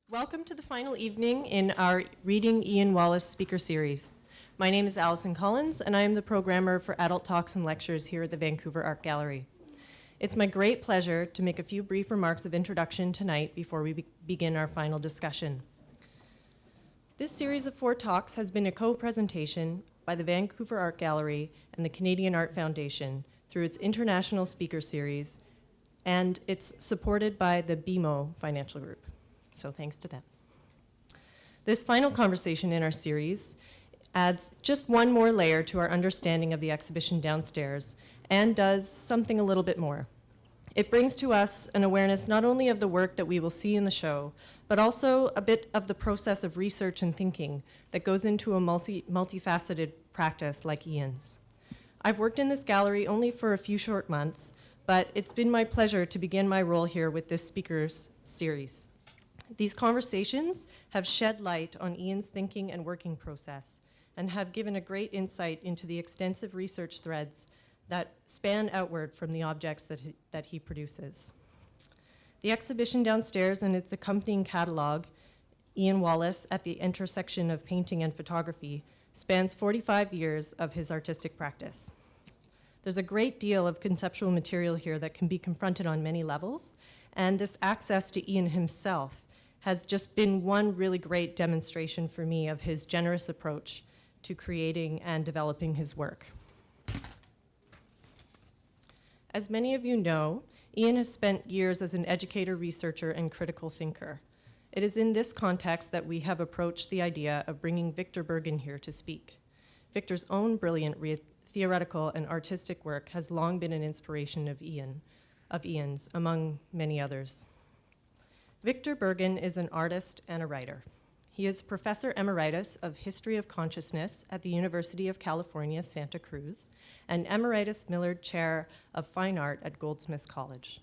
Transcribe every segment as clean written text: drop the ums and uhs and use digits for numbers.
Welcome to the final evening in our Reading Ian Wallace speaker series. My name is Alison Collins, and I am the programmer for Adult Talks and Lectures here at the Vancouver Art Gallery. It's my great pleasure to make a few brief remarks of introduction tonight before we begin our final discussion. This series of 4 talks has been a co-presentation by the Vancouver Art Gallery and the Canadian Art Foundation through its International Speaker Series, and it's supported by the BMO Financial Group. So thanks to them. This final conversation in our series adds just one more layer to our understanding of the exhibition downstairs and does something a little bit more. It brings to us an awareness not only of the work that we will see in the show, but also a bit of the process of research and thinking that goes into a multifaceted practice like Ian's. I've worked in this gallery only for a few short months, but it's been my pleasure to begin my role here with this speakers series. These conversations have shed light on Ian's thinking and working process and have given a great insight into the extensive research threads that span outward from the objects that he produces. The exhibition downstairs and its accompanying catalog, Ian Wallace at the Intersection of Painting and Photography, spans 45 years of his artistic practice. There's a great deal of conceptual material here that can be confronted on many levels, and this access to Ian himself has just been one really great demonstration for me of his generous approach to creating and developing his work. As many of you know, Ian has spent years as an educator, researcher, and critical thinker. It is in this context that we have approached the idea of bringing Victor Burgin here to speak. Victor's own brilliant theoretical and artistic work has long been an inspiration of Ian's, among many others. Victor Burgin is an artist and a writer. He is Professor Emeritus of History of Consciousness at the University of California, Santa Cruz, and Emeritus Millard Chair of Fine Art at Goldsmiths College.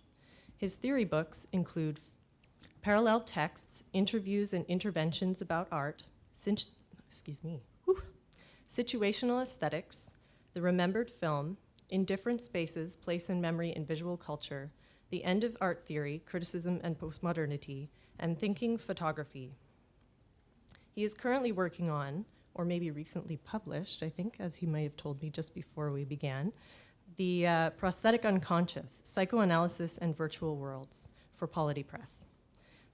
His theory books include Parallel Texts, Interviews and Interventions About Art, Situational Aesthetics, The Remembered Film, Indifferent Spaces, Place and Memory in Visual Culture, The End of Art Theory, Criticism and Postmodernity, and Thinking Photography. He is currently working on, or maybe recently published, I think, as he might have told me just before we began, the Prosthetic Unconscious, Psychoanalysis and Virtual Worlds for Polity Press.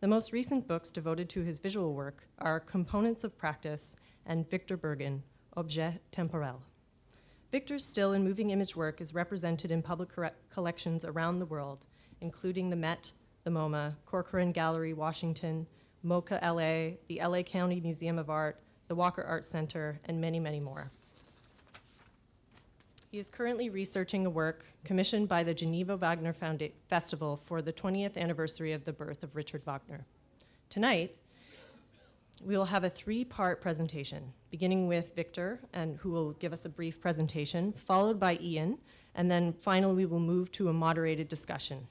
The most recent books devoted to his visual work are Components of Practice and Victor Burgin, Objet Temporel. Victor's still and moving image work is represented in public collections around the world, including the Met, the MoMA, Corcoran Gallery, Washington, MoCA LA, the LA County Museum of Art, the Walker Art Center, and many, many more. He is currently researching a work commissioned by the Geneva Wagner Festival for the 20th anniversary of the birth of Richard Wagner. Tonight, we will have a 3-part presentation, beginning with Victor, who will give us a brief presentation, followed by Ian, and then finally we will move to a moderated discussion.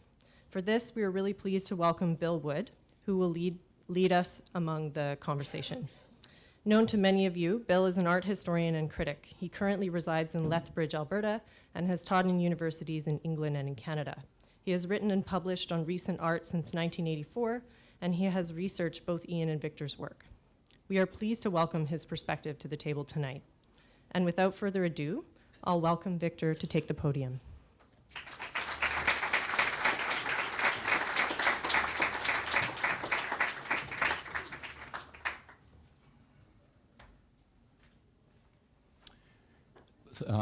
For this, we are really pleased to welcome Bill Wood, who will lead us among the conversation. Known to many of you, Bill is an art historian and critic. He currently resides in Lethbridge, Alberta, and has taught in universities in England and in Canada. He has written and published on recent art since 1984, and he has researched both Ian and Victor's work. We are pleased to welcome his perspective to the table tonight. And without further ado, I'll welcome Victor to take the podium.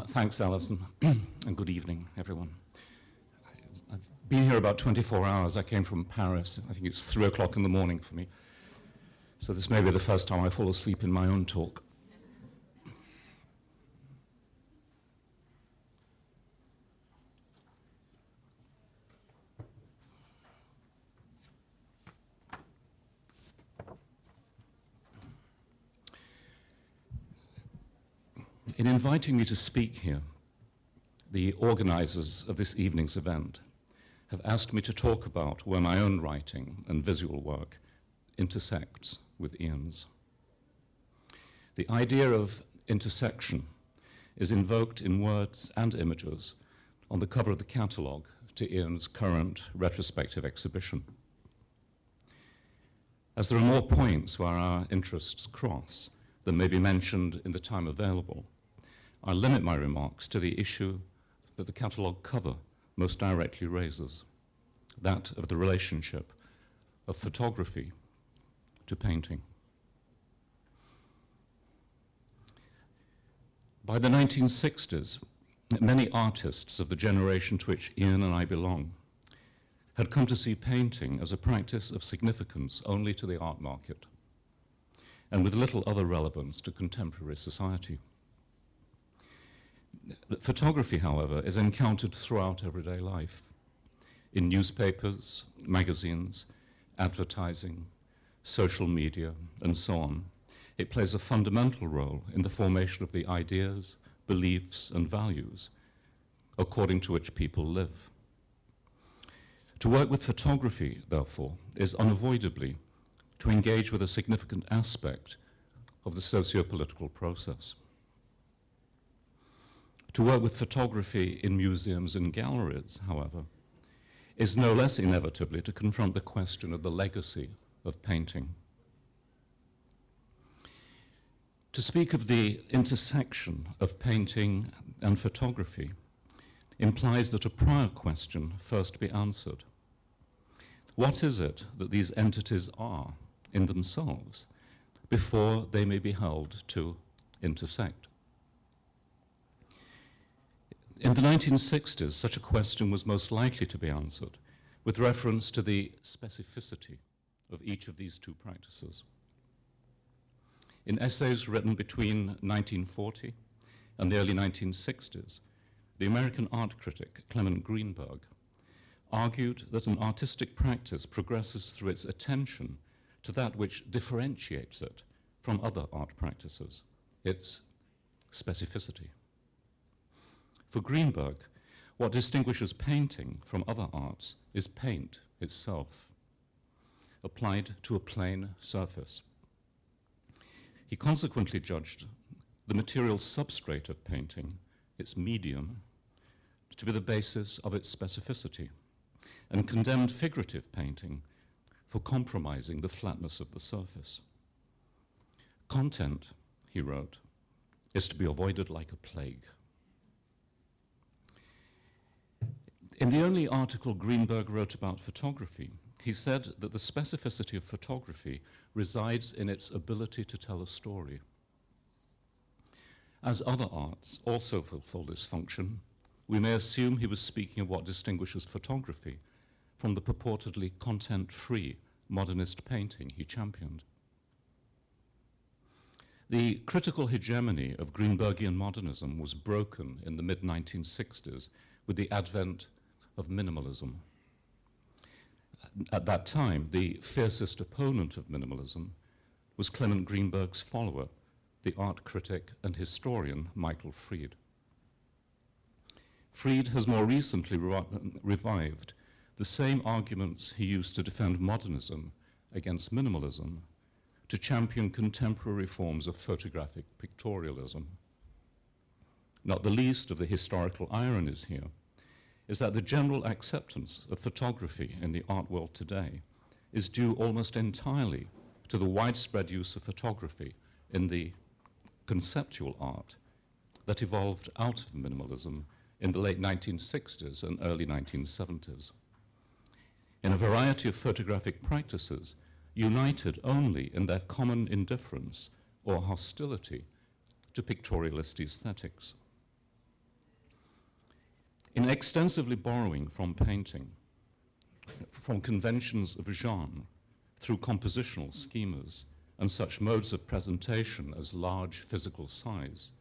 Thanks, Alison, and good evening, everyone. I've been here about 24 hours. I came from Paris. I think it's 3 o'clock in the morning for me. So this may be the first time I fall asleep in my own talk. In inviting me to speak here, the organizers of this evening's event have asked me to talk about where my own writing and visual work intersects with Ian's. The idea of intersection is invoked in words and images on the cover of the catalogue to Ian's current retrospective exhibition. As there are more points where our interests cross than may be mentioned in the time available, I limit my remarks to the issue that the catalogue cover most directly raises, that of the relationship of photography to painting. By the 1960s, many artists of the generation to which Ian and I belong had come to see painting as a practice of significance only to the art market, and with little other relevance to contemporary society. Photography, however, is encountered throughout everyday life, in newspapers, magazines, advertising, social media, and so on. It plays a fundamental role in the formation of the ideas, beliefs, and values according to which people live. To work with photography, therefore, is unavoidably to engage with a significant aspect of the socio-political process. To work with photography in museums and galleries, however, is no less inevitably to confront the question of the legacy of painting. To speak of the intersection of painting and photography implies that a prior question first be answered. What is it that these entities are in themselves before they may be held to intersect? In the 1960s, such a question was most likely to be answered with reference to the specificity of each of these two practices. In essays written between 1940 and the early 1960s, the American art critic Clement Greenberg argued that an artistic practice progresses through its attention to that which differentiates it from other art practices, its specificity. For Greenberg, what distinguishes painting from other arts is paint itself, applied to a plane surface. He consequently judged the material substrate of painting, its medium, to be the basis of its specificity, and condemned figurative painting for compromising the flatness of the surface. Content, he wrote, is to be avoided like a plague. In the only article Greenberg wrote about photography, he said that the specificity of photography resides in its ability to tell a story. As other arts also fulfill this function, we may assume he was speaking of what distinguishes photography from the purportedly content-free modernist painting he championed. The critical hegemony of Greenbergian modernism was broken in the mid-1960s with the advent of minimalism. At that time, the fiercest opponent of minimalism was Clement Greenberg's follower, the art critic and historian Michael Fried. Fried has more recently revived the same arguments he used to defend modernism against minimalism to champion contemporary forms of photographic pictorialism. Not the least of the historical ironies here is that the general acceptance of photography in the art world today is due almost entirely to the widespread use of photography in the conceptual art that evolved out of minimalism in the late 1960s and early 1970s. In a variety of photographic practices, united only in their common indifference or hostility to pictorialist aesthetics. In extensively borrowing from painting, from conventions of genre, through compositional schemas and such modes of presentation as large physical size,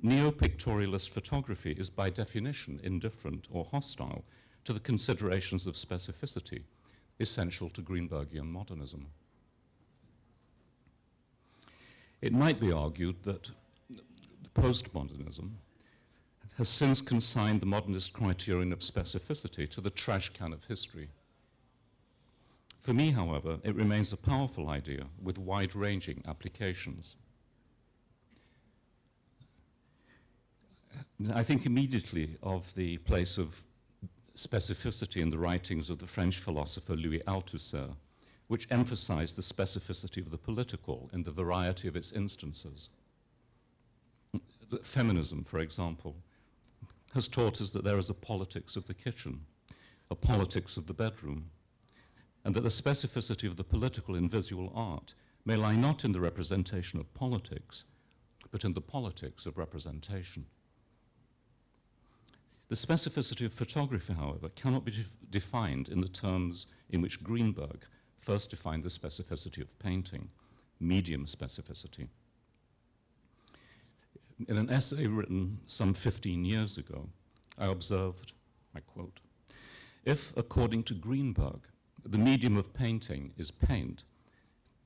neo-pictorialist photography is by definition indifferent or hostile to the considerations of specificity essential to Greenbergian modernism. It might be argued that postmodernism has since consigned the modernist criterion of specificity to the trash can of history. For me, however, it remains a powerful idea with wide-ranging applications. I think immediately of the place of specificity in the writings of the French philosopher Louis Althusser, which emphasize the specificity of the political in the variety of its instances. Feminism, for example, has taught us that there is a politics of the kitchen, a politics of the bedroom, and that the specificity of the political in visual art may lie not in the representation of politics, but in the politics of representation. The specificity of photography, however, cannot be defined in the terms in which Greenberg first defined the specificity of painting, medium specificity. In an essay written some 15 years ago, I observed, I quote, "If, according to Greenberg, the medium of painting is paint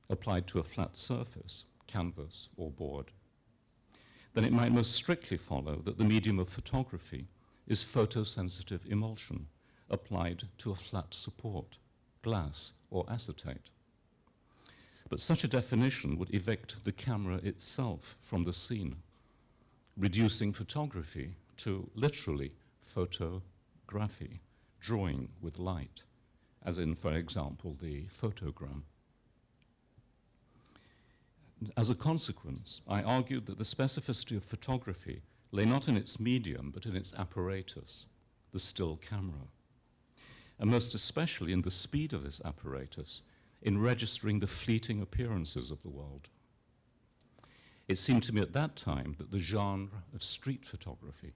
applied to a flat surface, canvas or board, then it might most strictly follow that the medium of photography is photosensitive emulsion applied to a flat support, glass or acetate. But such a definition would evict the camera itself from the scene, reducing photography to literally photography, drawing with light, as in, for example, the photogram. As a consequence, I argued that the specificity of photography lay not in its medium, but in its apparatus, the still camera, and most especially in the speed of this apparatus in registering the fleeting appearances of the world. It seemed to me at that time that the genre of street photography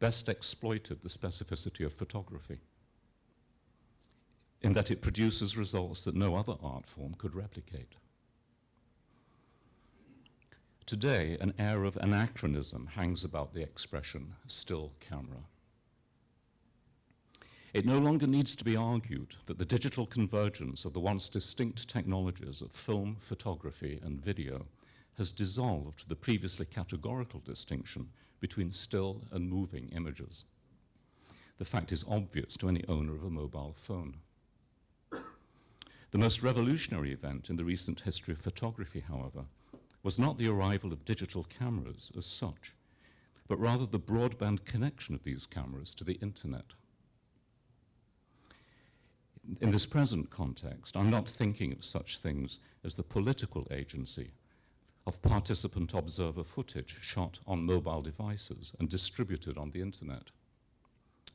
best exploited the specificity of photography, in that it produces results that no other art form could replicate. Today, an air of anachronism hangs about the expression still camera. It no longer needs to be argued that the digital convergence of the once distinct technologies of film, photography, and video has dissolved the previously categorical distinction between still and moving images. The fact is obvious to any owner of a mobile phone. The most revolutionary event in the recent history of photography, however, was not the arrival of digital cameras as such, but rather the broadband connection of these cameras to the internet. In this present context, I'm not thinking of such things as the political agency of participant observer footage shot on mobile devices and distributed on the internet.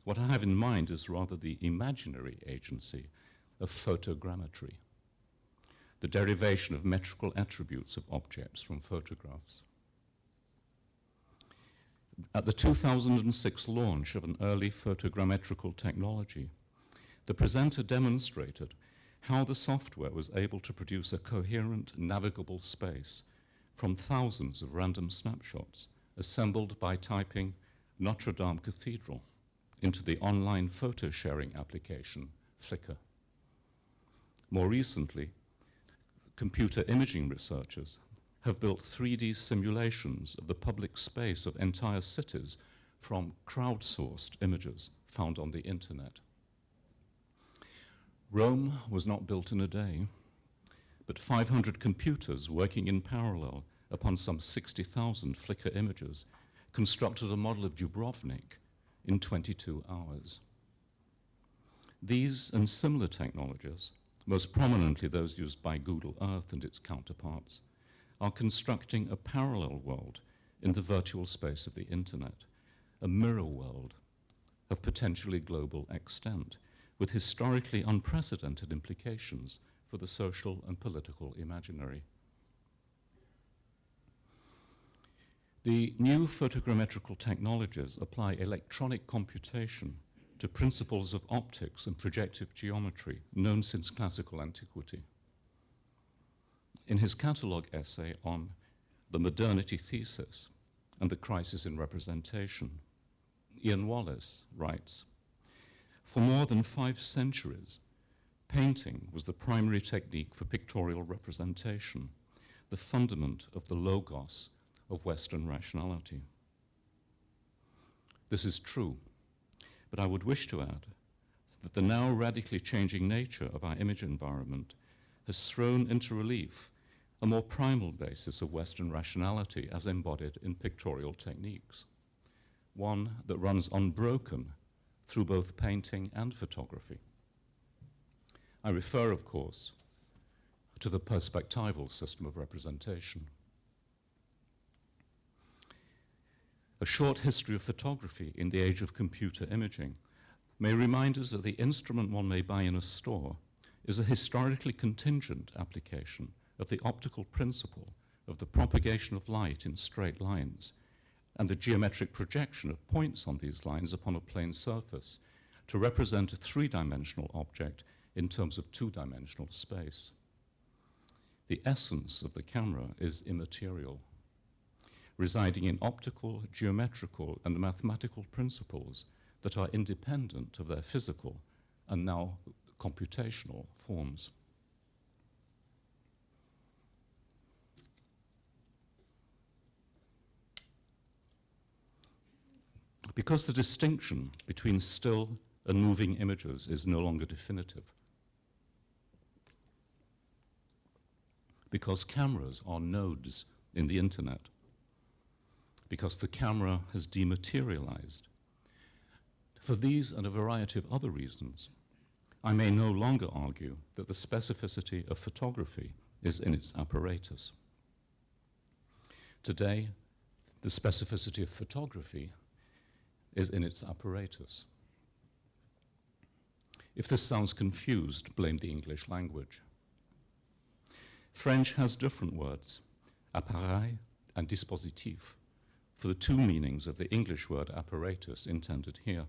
What I have in mind is rather the imaginary agency of photogrammetry, the derivation of metrical attributes of objects from photographs. At the 2006 launch of an early photogrammetrical technology, the presenter demonstrated how the software was able to produce a coherent, navigable space from thousands of random snapshots assembled by typing Notre Dame Cathedral into the online photo sharing application Flickr. More recently, computer imaging researchers have built 3D simulations of the public space of entire cities from crowdsourced images found on the internet. Rome was not built in a day, but 500 computers working in parallel upon some 60,000 Flickr images constructed a model of Dubrovnik in 22 hours. These and similar technologies, most prominently those used by Google Earth and its counterparts, are constructing a parallel world in the virtual space of the internet, a mirror world of potentially global extent, with historically unprecedented implications for the social and political imaginary. The new photogrammetrical technologies apply electronic computation to principles of optics and projective geometry known since classical antiquity. In his catalogue essay on the modernity thesis and the crisis in representation, Ian Wallace writes, "For more than 5 centuries, painting was the primary technique for pictorial representation, the fundament of the logos of Western rationality." This is true, but I would wish to add that the now radically changing nature of our image environment has thrown into relief a more primal basis of Western rationality as embodied in pictorial techniques, one that runs unbroken through both painting and photography. I refer, of course, to the perspectival system of representation. A short history of photography in the age of computer imaging may remind us that the instrument one may buy in a store is a historically contingent application of the optical principle of the propagation of light in straight lines and the geometric projection of points on these lines upon a plane surface to represent a three-dimensional object in terms of two-dimensional space. The essence of the camera is immaterial, residing in optical, geometrical, and mathematical principles that are independent of their physical and now computational forms. Because the distinction between still and moving images is no longer definitive, because cameras are nodes in the internet, because the camera has dematerialized. For these and a variety of other reasons, I may no longer argue that the specificity of photography is in its apparatus. Today, the specificity of photography is in its apparatus. If this sounds confused, blame the English language. French has different words, appareil and dispositif, for the two meanings of the English word apparatus intended here.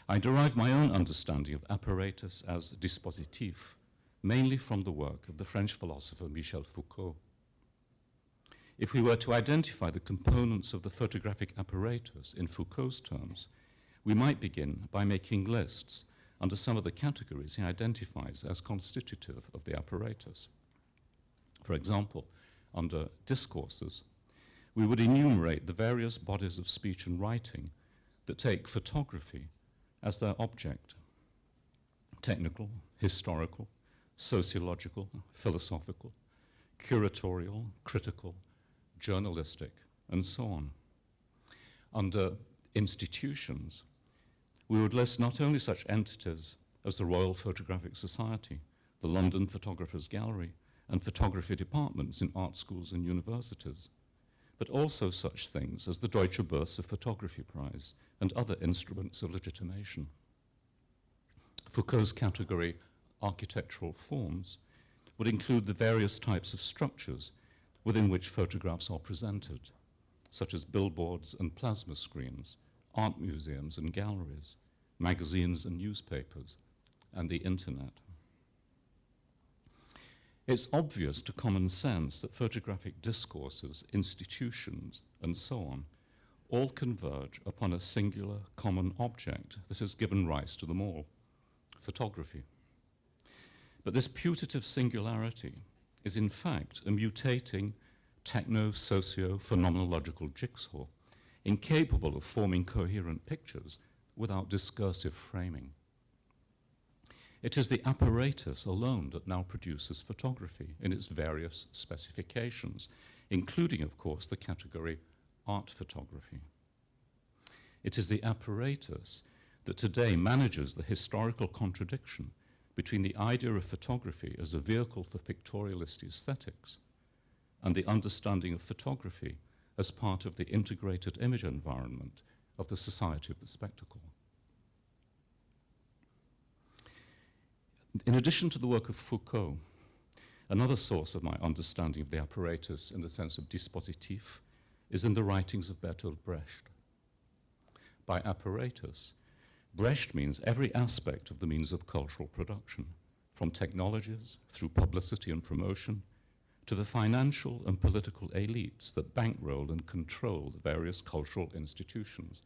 I derive my own understanding of apparatus as dispositif mainly from the work of the French philosopher Michel Foucault. If we were to identify the components of the photographic apparatus in Foucault's terms, we might begin by making lists under some of the categories he identifies as constitutive of the apparatus. For example, under discourses, we would enumerate the various bodies of speech and writing that take photography as their object: technical, historical, sociological, philosophical, curatorial, critical, journalistic, and so on. Under institutions, we would list not only such entities as the Royal Photographic Society, the London Photographers Gallery, and photography departments in art schools and universities, but also such things as the Deutsche Börse Photography Prize and other instruments of legitimation. Foucault's category, architectural forms, would include the various types of structures within which photographs are presented, such as billboards and plasma screens, art museums and galleries, magazines and newspapers, and the internet. It's obvious to common sense that photographic discourses, institutions, and so on all converge upon a singular common object that has given rise to them all: photography. But this putative singularity is in fact a mutating techno-socio-phenomenological jigsaw, incapable of forming coherent pictures without discursive framing. It is the apparatus alone that now produces photography in its various specifications, including, of course, the category art photography. It is the apparatus that today manages the historical contradiction between the idea of photography as a vehicle for pictorialist aesthetics and the understanding of photography as part of the integrated image environment of the society of the spectacle. In addition to the work of Foucault, another source of my understanding of the apparatus in the sense of dispositif is in the writings of Bertolt Brecht. By apparatus, Brecht means every aspect of the means of cultural production, from technologies through publicity and promotion to the financial and political elites that bankroll and control the various cultural institutions.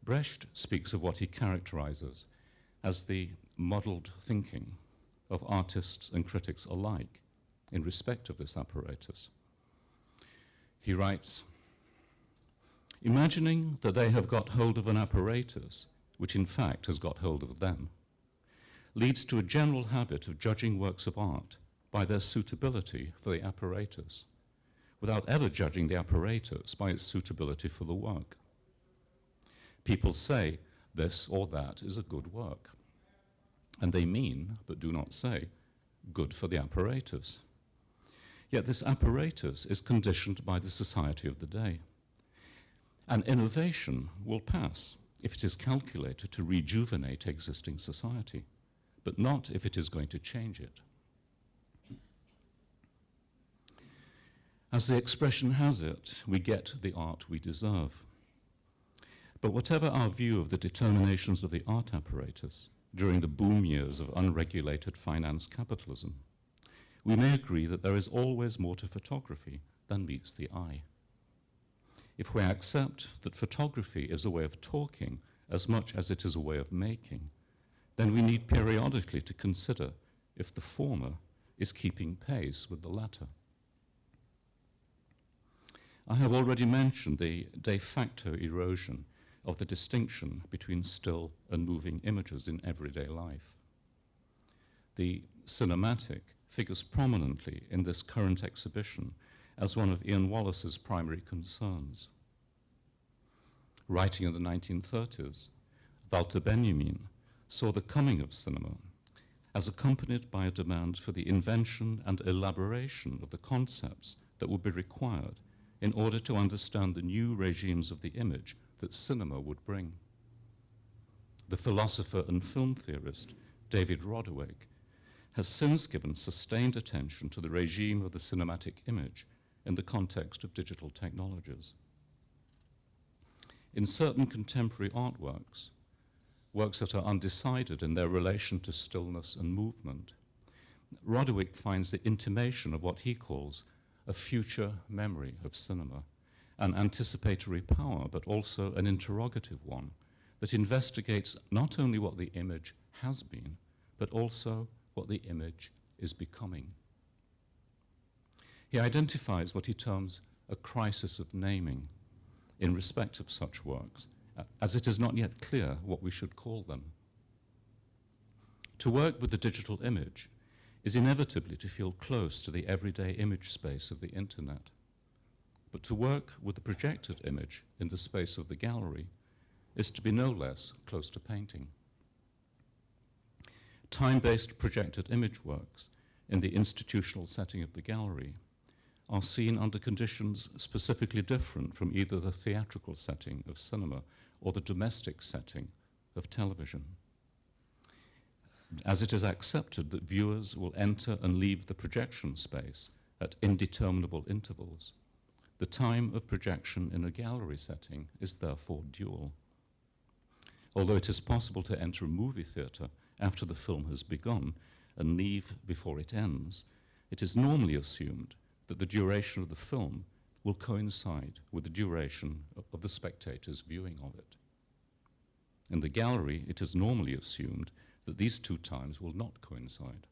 Brecht speaks of what he characterizes as the modeled thinking of artists and critics alike in respect of this apparatus. He writes, imagining that they have got hold of an apparatus which in fact has got hold of them, leads to a general habit of judging works of art by their suitability for the apparatus, without ever judging the apparatus by its suitability for the work. People say this or that is a good work, and they mean, but do not say, good for the apparatus. Yet this apparatus is conditioned by the society of the day. An innovation will pass if it is calculated to rejuvenate existing society, but not if it is going to change it. As the expression has it, we get the art we deserve. But whatever our view of the determinations of the art apparatus during the boom years of unregulated finance capitalism, we may agree that there is always more to photography than meets the eye. If we accept that photography is a way of talking as much as it is a way of making, then we need periodically to consider if the former is keeping pace with the latter. I have already mentioned the de facto erosion of the distinction between still and moving images in everyday life. The cinematic figures prominently in this current exhibition as one of Ian Wallace's primary concerns. Writing in the 1930s, Walter Benjamin saw the coming of cinema as accompanied by a demand for the invention and elaboration of the concepts that would be required in order to understand the new regimes of the image that cinema would bring. The philosopher and film theorist David Roderick has since given sustained attention to the regime of the cinematic image in the context of digital technologies. In certain contemporary artworks, works that are undecided in their relation to stillness and movement, Roderick finds the intimation of what he calls a future memory of cinema, an anticipatory power, but also an interrogative one that investigates not only what the image has been, but also what the image is becoming. He identifies what he terms a crisis of naming in respect of such works, as it is not yet clear what we should call them. To work with the digital image is inevitably to feel close to the everyday image space of the internet. But to work with the projected image in the space of the gallery is to be no less close to painting. Time-based projected image works in the institutional setting of the gallery are seen under conditions specifically different from either the theatrical setting of cinema or the domestic setting of television, as it is accepted that viewers will enter and leave the projection space at indeterminable intervals. The time of projection in a gallery setting is therefore dual. Although it is possible to enter a movie theatre after the film has begun and leave before it ends, it is normally assumed that the duration of the film will coincide with the duration of the spectator's viewing of it. In the gallery, it is normally assumed that these two times will not coincide.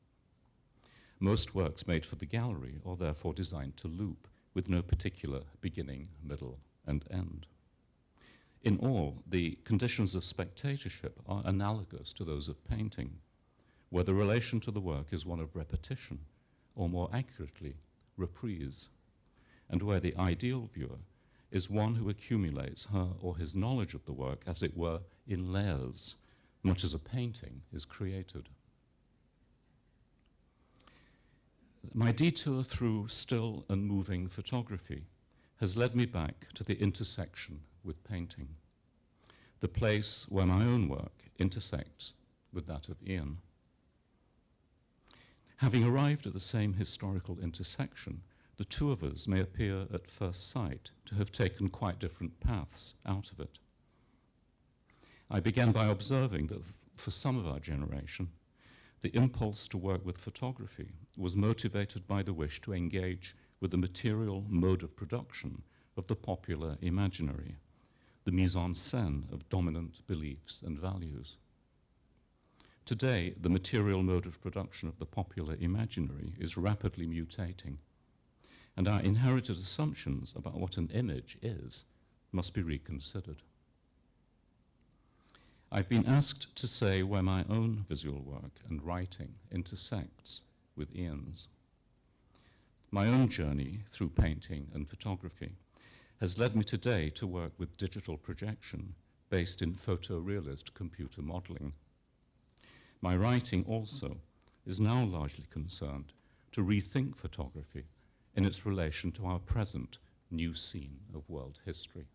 Most works made for the gallery are therefore designed to loop, with no particular beginning, middle, and end. In all, the conditions of spectatorship are analogous to those of painting, where the relation to the work is one of repetition, or more accurately, reprise, and where the ideal viewer is one who accumulates her or his knowledge of the work, as it were, in layers, much as a painting is created. My detour through still and moving photography has led me back to the intersection with painting, the place where my own work intersects with that of Ian. Having arrived at the same historical intersection, the two of us may appear at first sight to have taken quite different paths out of it. I began by observing that for some of our generation, the impulse to work with photography was motivated by the wish to engage with the material mode of production of the popular imaginary, the mise en scène of dominant beliefs and values. Today, the material mode of production of the popular imaginary is rapidly mutating, and our inherited assumptions about what an image is must be reconsidered. I've been asked to say where my own visual work and writing intersects with Ian's. My own journey through painting and photography has led me today to work with digital projection based in photorealist computer modeling. My writing also is now largely concerned to rethink photography in its relation to our present new scene of world history.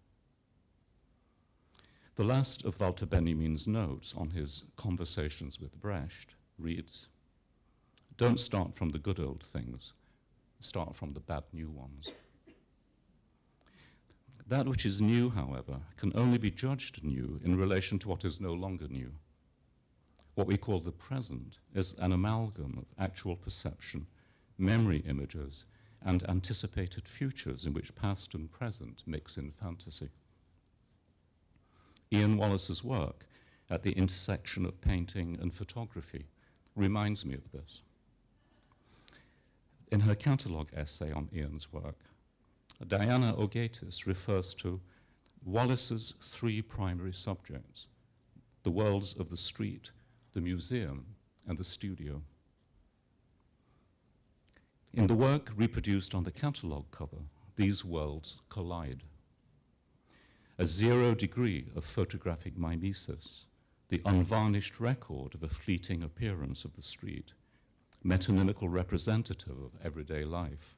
The last of Walter Benjamin's notes on his Conversations with Brecht reads, "Don't start from the good old things, start from the bad new ones." That which is new, however, can only be judged new in relation to what is no longer new. What we call the present is an amalgam of actual perception, memory images, and anticipated futures in which past and present mix in fantasy. Ian Wallace's work at the intersection of painting and photography reminds me of this. In her catalogue essay on Ian's work, Diana Ogatis refers to Wallace's three primary subjects: the worlds of the street, the museum, and the studio. In the work reproduced on the catalogue cover, these worlds collide. A 0 degree of photographic mimesis, the unvarnished record of a fleeting appearance of the street, metonymical representative of everyday life,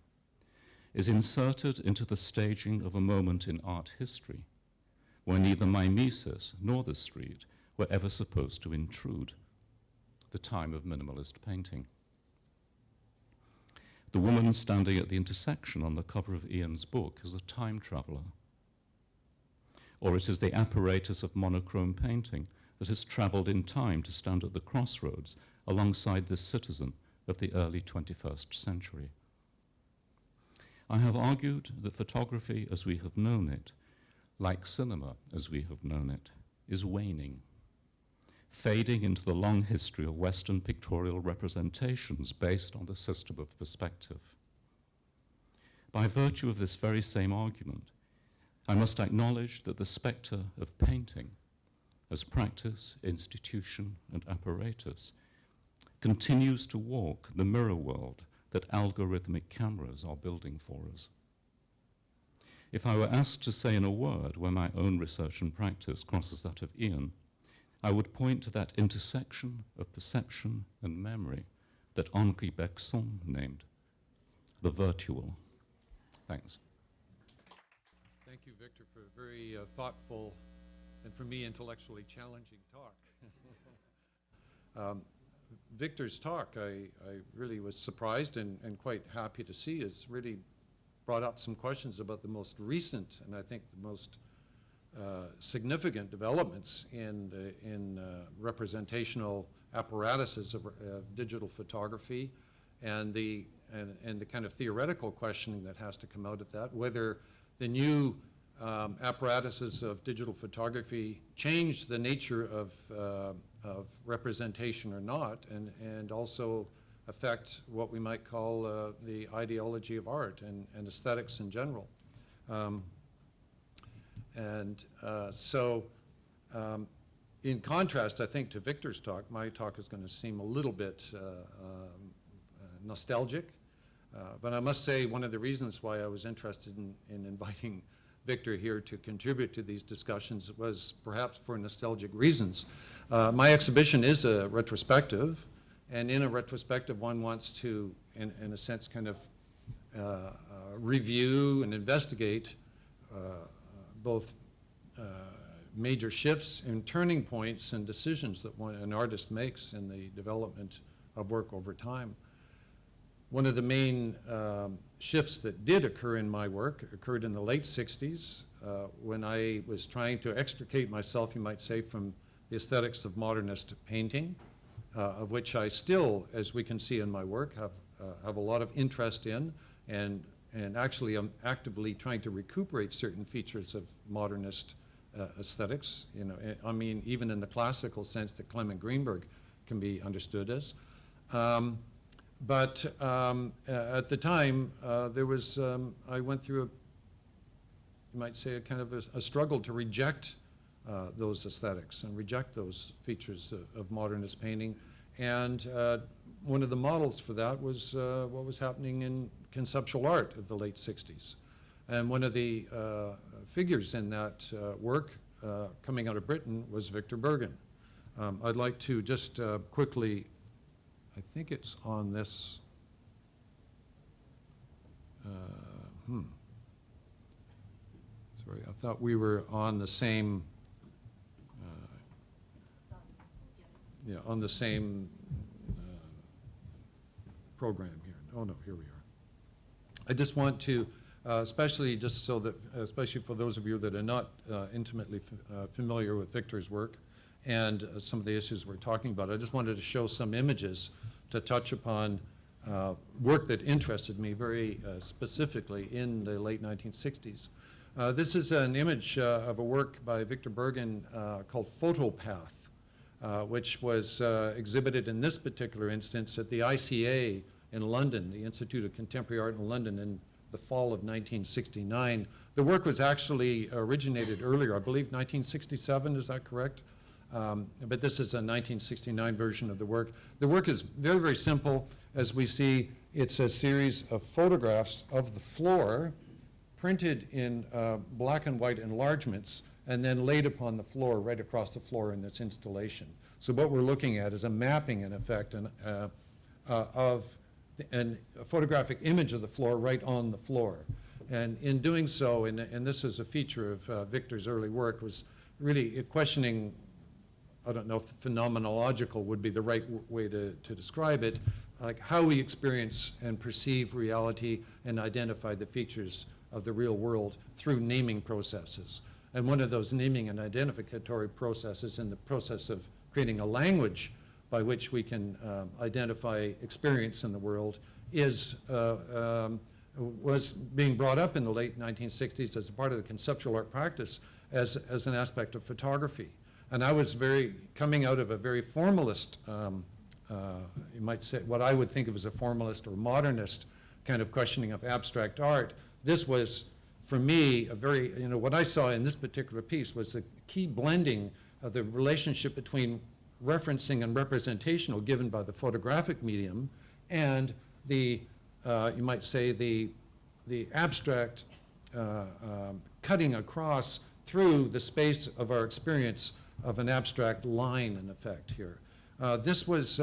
is inserted into the staging of a moment in art history where neither mimesis nor the street were ever supposed to intrude, the time of minimalist painting. The woman standing at the intersection on the cover of Ian's book is a time traveler, or it is the apparatus of monochrome painting that has traveled in time to stand at the crossroads alongside this citizen of the early 21st century. I have argued that photography as we have known it, like cinema as we have known it, is waning, fading into the long history of Western pictorial representations based on the system of perspective. By virtue of this very same argument, I must acknowledge that the spectre of painting, as practice, institution, and apparatus, continues to walk the mirror world that algorithmic cameras are building for us. If I were asked to say in a word where my own research and practice crosses that of Ian, I would point to that intersection of perception and memory that Henri Bergson named the virtual. Thanks. Thank you, Victor, for a very thoughtful and, for me, intellectually challenging talk. Victor's talk, I really was surprised and quite happy to see, has really brought up some questions about the most recent and I think the most significant developments in representational apparatuses of digital photography and the kind of theoretical questioning that has to come out of that, whether the new apparatuses of digital photography change the nature of representation or not, and also affect what we might call the ideology of art and aesthetics in general. In contrast, I think, to Victor's talk, my talk is going to seem a little bit nostalgic, but I must say one of the reasons why I was interested in inviting Victor here to contribute to these discussions was perhaps for nostalgic reasons. My exhibition is a retrospective, and in a retrospective one wants to, in a sense, kind of review and investigate both major shifts and turning points and decisions that an artist makes in the development of work over time. One of the main shifts that did occur in my work occurred in the late 60s when I was trying to extricate myself, you might say, from the aesthetics of modernist painting, of which I still, as we can see in my work, have a lot of interest in, and actually I'm actively trying to recuperate certain features of modernist aesthetics. You know, I mean, even in the classical sense that Clement Greenberg can be understood as. But at the time, there was, I went through, you might say, a kind of a struggle to reject those aesthetics and reject those features of modernist painting. And one of the models for that was what was happening in conceptual art of the late 60s. And one of the figures in that work coming out of Britain was Victor Burgin. I'd like to just quickly I think it's on this. Sorry, I thought we were on the same. Yeah, on the same program here. Oh no, here we are. I just want to, especially just so that, especially for those of you that are not intimately familiar with Victor's work and some of the issues we're talking about, I just wanted to show some images to touch upon work that interested me very specifically in the late 1960s. This is an image of a work by Victor Burgin called Photopath, which was exhibited in this particular instance at the ICA in London, the Institute of Contemporary Art in London, in the fall of 1969. The work was actually originated earlier, I believe 1967, is that correct? But this is a 1969 version of the work. The work is very, very simple. As we see, it's a series of photographs of the floor printed in black and white enlargements and then laid upon the floor, right across the floor in this installation. So what we're looking at is a mapping, in effect, of a photographic image of the floor right on the floor. And in doing so, and this is a feature of Victor's early work, was really questioning, I don't know if phenomenological would be the right way to describe it, like how we experience and perceive reality and identify the features of the real world through naming processes. And one of those naming and identificatory processes in the process of creating a language by which we can identify experience in the world was being brought up in the late 1960s as a part of the conceptual art practice as an aspect of photography. And I was coming out of a very formalist, you might say, what I would think of as a formalist or modernist kind of questioning of abstract art. This was, for me, a very, what I saw in this particular piece was the key blending of the relationship between referencing and representational given by the photographic medium and the, you might say, the abstract cutting across through the space of our experience of an abstract line, in effect, here. This was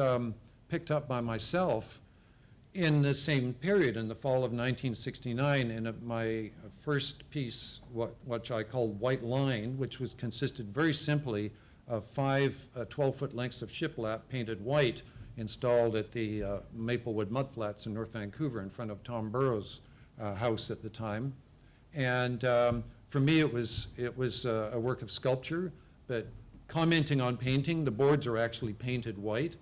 picked up by myself in the same period, in the fall of 1969, in my first piece, what I called White Line, which consisted very simply of 5 12-foot lengths of shiplap painted white installed at the Maplewood Mudflats in North Vancouver in front of Tom Burroughs' house at the time. And for me, it was a work of sculpture, but commenting on painting, the boards are actually painted white,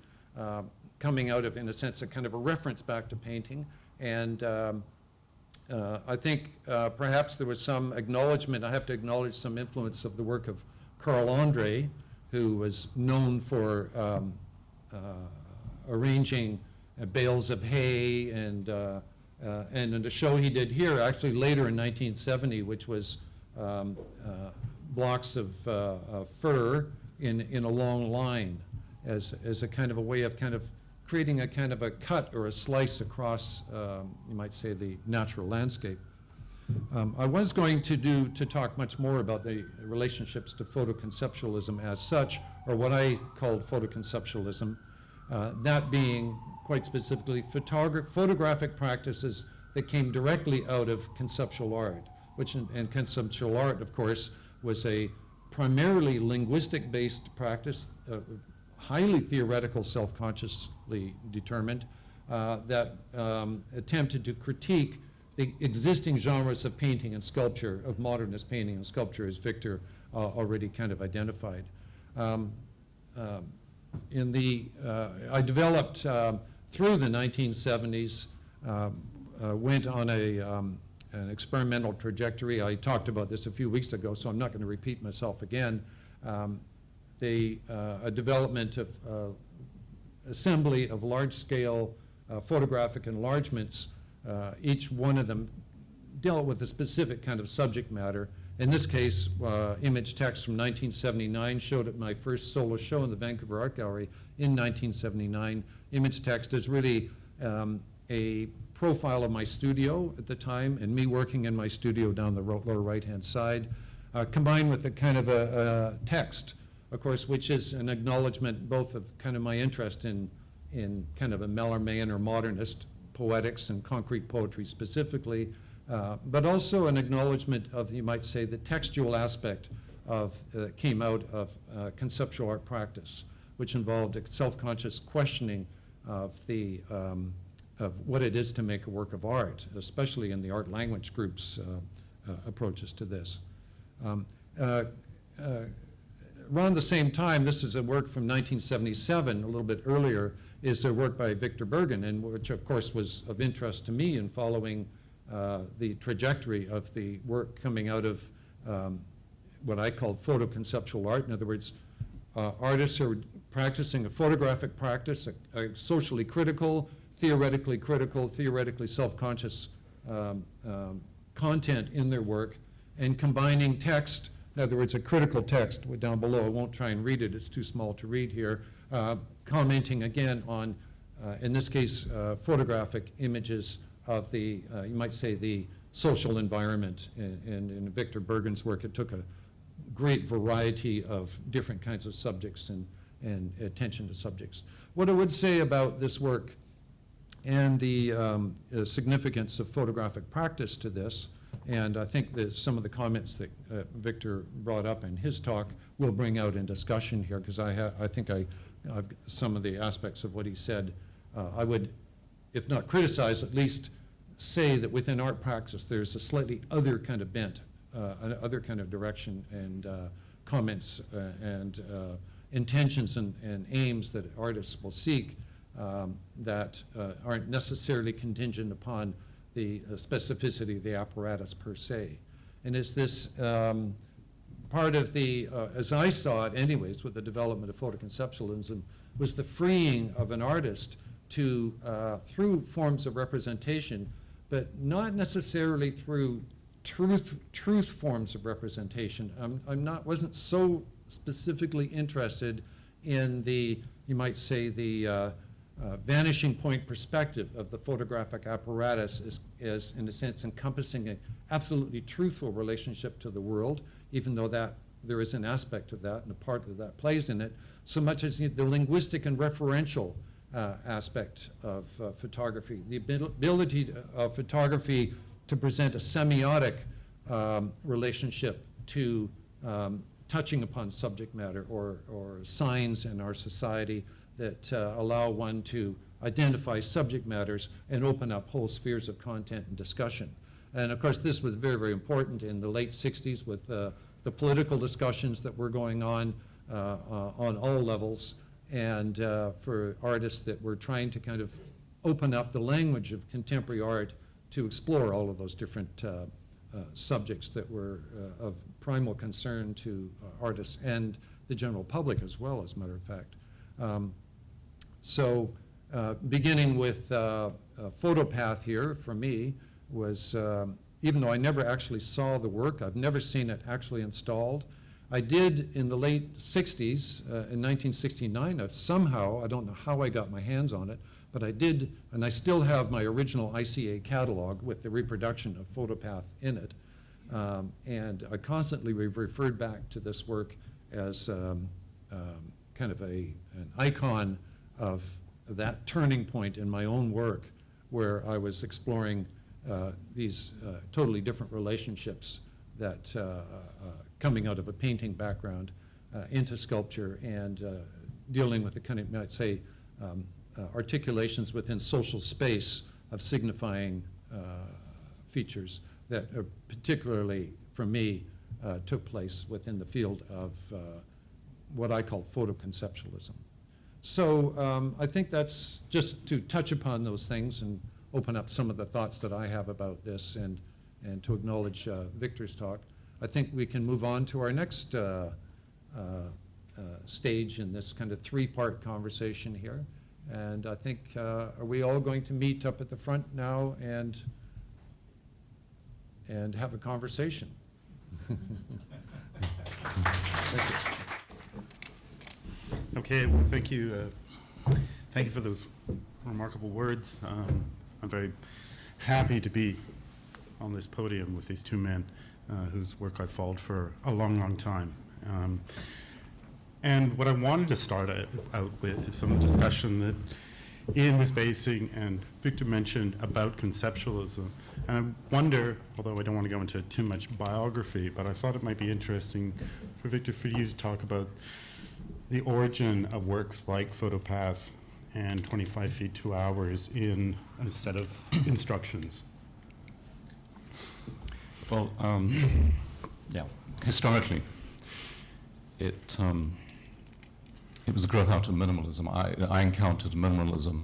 coming out of, in a sense, a kind of a reference back to painting. And I think perhaps there was some acknowledgement, I have to acknowledge some influence of the work of Carl Andre, who was known for arranging bales of hay and in a show he did here, actually later in 1970, which was blocks of fur in a long line as a kind of a way of kind of creating a kind of a cut or a slice across, you might say, the natural landscape. I was going to talk much more about the relationships to photoconceptualism as such, or what I called photoconceptualism, that being quite specifically photographic practices that came directly out of conceptual art, which and conceptual art, of course, was a primarily linguistic-based practice, highly theoretical, self-consciously determined, that attempted to critique the existing genres of painting and sculpture, of modernist painting and sculpture, as Victor already kind of identified. I developed through the 1970s, went on an experimental trajectory. I talked about this a few weeks ago, so I'm not going to repeat myself again. A development of assembly of large-scale photographic enlargements. Each one of them dealt with a specific kind of subject matter. In this case, image text from 1979 showed at my first solo show in the Vancouver Art Gallery in 1979. Image text is really a profile of my studio at the time and me working in my studio down the lower right-hand side, combined with a kind of a text, of course, which is an acknowledgement both of kind of my interest in in kind of a Mallarmé or modernist poetics and concrete poetry specifically, but also an acknowledgement of, you might say, the textual aspect of, came out of conceptual art practice, which involved a self-conscious questioning of of what it is to make a work of art, especially in the art language group's approaches to this. Around the same time, this is a work from 1977, a little bit earlier, is a work by Victor Burgin, and which of course was of interest to me in following the trajectory of the work coming out of what I call photoconceptual art. In other words, artists who are practicing a photographic practice, a socially critical, theoretically self-conscious content in their work, and combining text, in other words, a critical text down below. I won't try and read it, it's too small to read here, commenting again on, in this case, photographic images of the, you might say, the social environment. And in Victor Burgin's work, it took a great variety of different kinds of subjects and attention to subjects. What I would say about this work and the significance of photographic practice to this, and I think that some of the comments that Victor brought up in his talk will bring out in discussion here, because I think I've some of the aspects of what he said, I would, if not criticize, at least say that within art practice there's a slightly other kind of bent, other kind of direction and comments and intentions and aims that artists will seek that aren't necessarily contingent upon the specificity of the apparatus per se. And it's this part of the, as I saw it anyways, with the development of photoconceptualism, was the freeing of an artist to, through forms of representation, but not necessarily through truth forms of representation. Wasn't so specifically interested in the, you might say, the vanishing point perspective of the photographic apparatus as in a sense encompassing an absolutely truthful relationship to the world, even though that there is an aspect of that and a part of that plays in it, so much as the linguistic and referential aspect of photography, the ability of photography to present a semiotic relationship to touching upon subject matter or signs in our society that allow one to identify subject matters and open up whole spheres of content and discussion. And of course, this was very, very important in the late 60s with the political discussions that were going on all levels, and for artists that were trying to kind of open up the language of contemporary art to explore all of those different subjects that were of primal concern to artists and the general public as well, as a matter of fact. So beginning with Photopath here, for me, was, even though I never actually saw the work, I've never seen it actually installed. I did in the late 60s, in 1969, somehow, I don't know how I got my hands on it, but I did, and I still have my original ICA catalog with the reproduction of Photopath in it. And I constantly referred back to this work as kind of an icon of that turning point in my own work, where I was exploring these totally different relationships that coming out of a painting background into sculpture and dealing with the kind of, you might say, articulations within social space of signifying features that particularly, for me, took place within the field of what I call photoconceptualism. So I think that's just to touch upon those things and open up some of the thoughts that I have about this and to acknowledge Victor's talk. I think we can move on to our next stage in this kind of three-part conversation here. And I think, are we all going to meet up at the front now and have a conversation? Thank you. Okay, well, thank you. Thank you for those remarkable words. I'm very happy to be on this podium with these two men whose work I've followed for a long, long time. And what I wanted to start out with is some of the discussion that Ian was basing, and Victor mentioned about conceptualism. And I wonder, although I don't want to go into too much biography, but I thought it might be interesting for Victor, for you to talk about the origin of works like Photopath and 25 feet 2 hours in a set of instructions. Well, yeah, historically, it was a growth out of minimalism. I encountered minimalism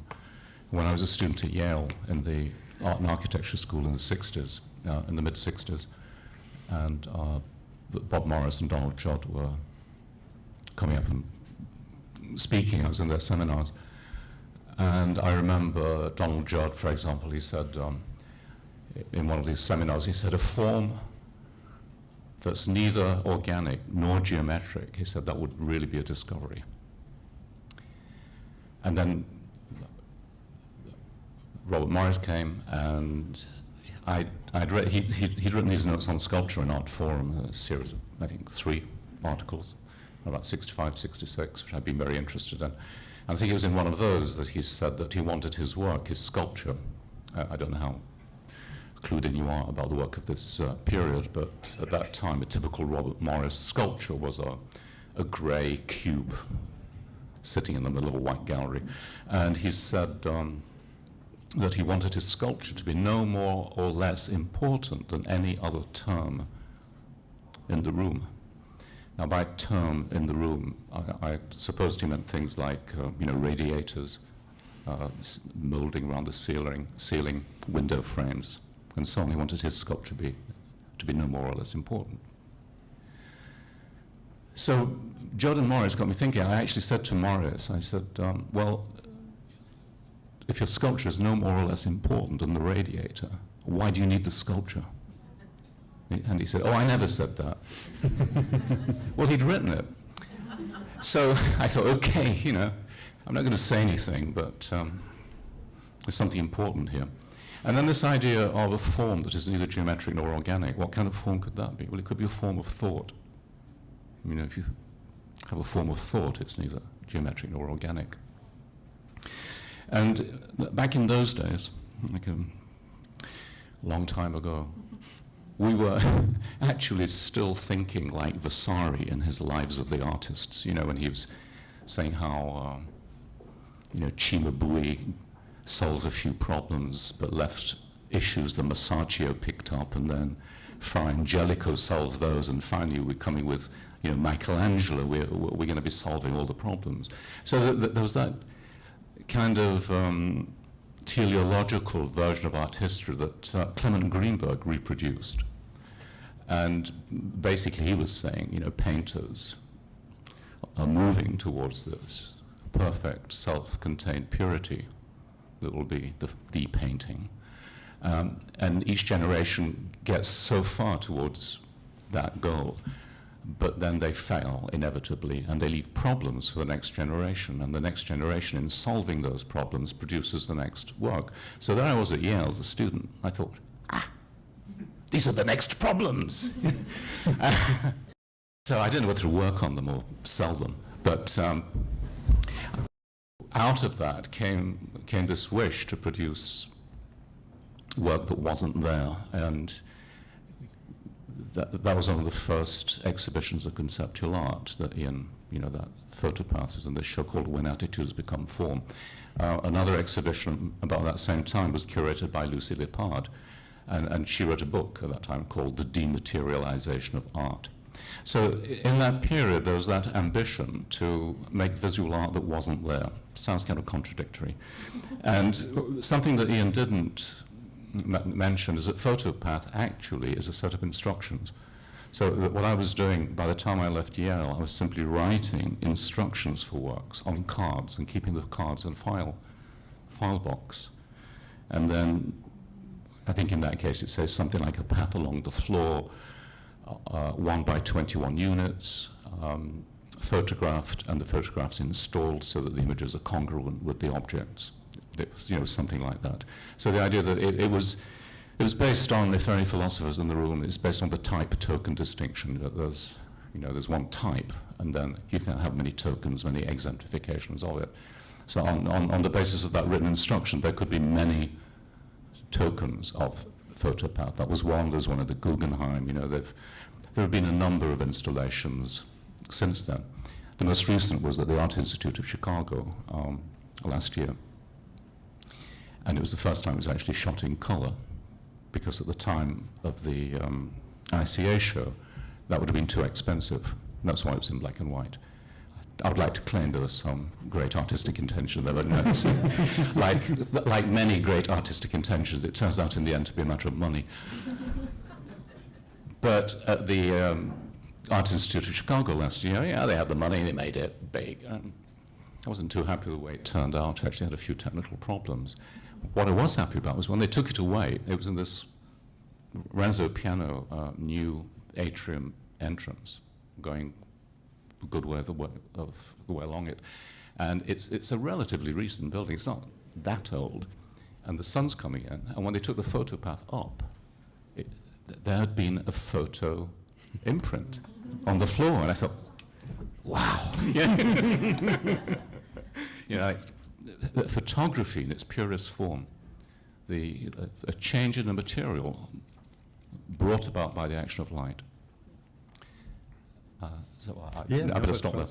when I was a student at Yale in the Art and Architecture School in the 60s, in the mid-60s. And Bob Morris and Donald Judd were coming up and speaking. I was in their seminars. And I remember Donald Judd, for example, he said, in one of these seminars, he said, a form that's neither organic nor geometric, he said, that would really be a discovery. And then Robert Morris came, and he'd written these notes on sculpture in Art Forum, a series of, I think, 3 articles, about 65, 66, which I'd been very interested in. And I think it was in one of those that he said that he wanted his work, his sculpture. I don't know how clued in you are about the work of this period, but at that time, a typical Robert Morris sculpture was a grey cube sitting in the middle of a white gallery. And he said that he wanted his sculpture to be no more or less important than any other term in the room. Now, by term in the room, I supposed he meant things like, radiators, molding around the ceiling, window frames, and so on. He wanted his sculpture to be no more or less important. So Judd and Morris got me thinking. I actually said to Morris, I said, well, if your sculpture is no more or less important than the radiator, why do you need the sculpture? And he said, oh, I never said that. Well, he'd written it. So I thought, okay, I'm not going to say anything, but there's something important here. And then this idea of a form that is neither geometric nor organic, what kind of form could that be? Well, it could be a form of thought. If you have a form of thought, it's neither geometric nor organic. And back in those days, like a long time ago, we were actually still thinking like Vasari in his Lives of the Artists, when he was saying how, Cimabue solved a few problems but left issues that Masaccio picked up, and then Fra Angelico solved those, and finally we're coming with, Michelangelo, we're going to be solving all the problems. So there was that kind of teleological version of art history that Clement Greenberg reproduced. And basically he was saying, painters are moving towards this perfect self-contained purity that will be the painting. And each generation gets so far towards that goal, but then they fail inevitably, and they leave problems for the next generation, and the next generation, in solving those problems, produces the next work. So there I was at Yale as a student. I thought, these are the next problems. So I didn't know whether to work on them or sell them, but out of that came this wish to produce work that wasn't there, and that was one of the first exhibitions of conceptual art that Ian, that Photopath was in this show called When Attitudes Become Form. Another exhibition about that same time was curated by Lucy Lippard, and she wrote a book at that time called The Dematerialization of Art. So in that period, there was that ambition to make visual art that wasn't there. Sounds kind of contradictory. And something that Ian didn't mention is that Photopath actually is a set of instructions. So what I was doing by the time I left Yale, I was simply writing instructions for works on cards and keeping the cards in file box. And then I think in that case it says something like a path along the floor, 1 by 21 units, photographed, and the photographs installed so that the images are congruent with the objects. It was, something like that. So the idea that it was based on, if there are any philosophers in the room, it's based on the type-token distinction. That there's one type, and then you can have many tokens, many exemplifications of it. So on the basis of that written instruction, there could be many tokens of photopath. That was one. There's one at the Guggenheim. There have been a number of installations since then. The most recent was at the Art Institute of Chicago last year. And it was the first time it was actually shot in color, because at the time of the ICA show, that would have been too expensive. That's why it was in black and white. I would like to claim there was some great artistic intention there, but no. like many great artistic intentions, it turns out in the end to be a matter of money. But at the Art Institute of Chicago last year, they had the money, they made it big. I wasn't too happy with the way it turned out. I actually had a few technical problems. What I was happy about was when they took it away, it was in this Renzo Piano new atrium entrance, going a good way of the way along it. And it's a relatively recent building. It's not that old. And the sun's coming in. And when they took the photopath up, there had been a photo imprint on the floor. And I thought, wow. Photography in its purest form, a change in the material brought about by the action of light. I better stop there.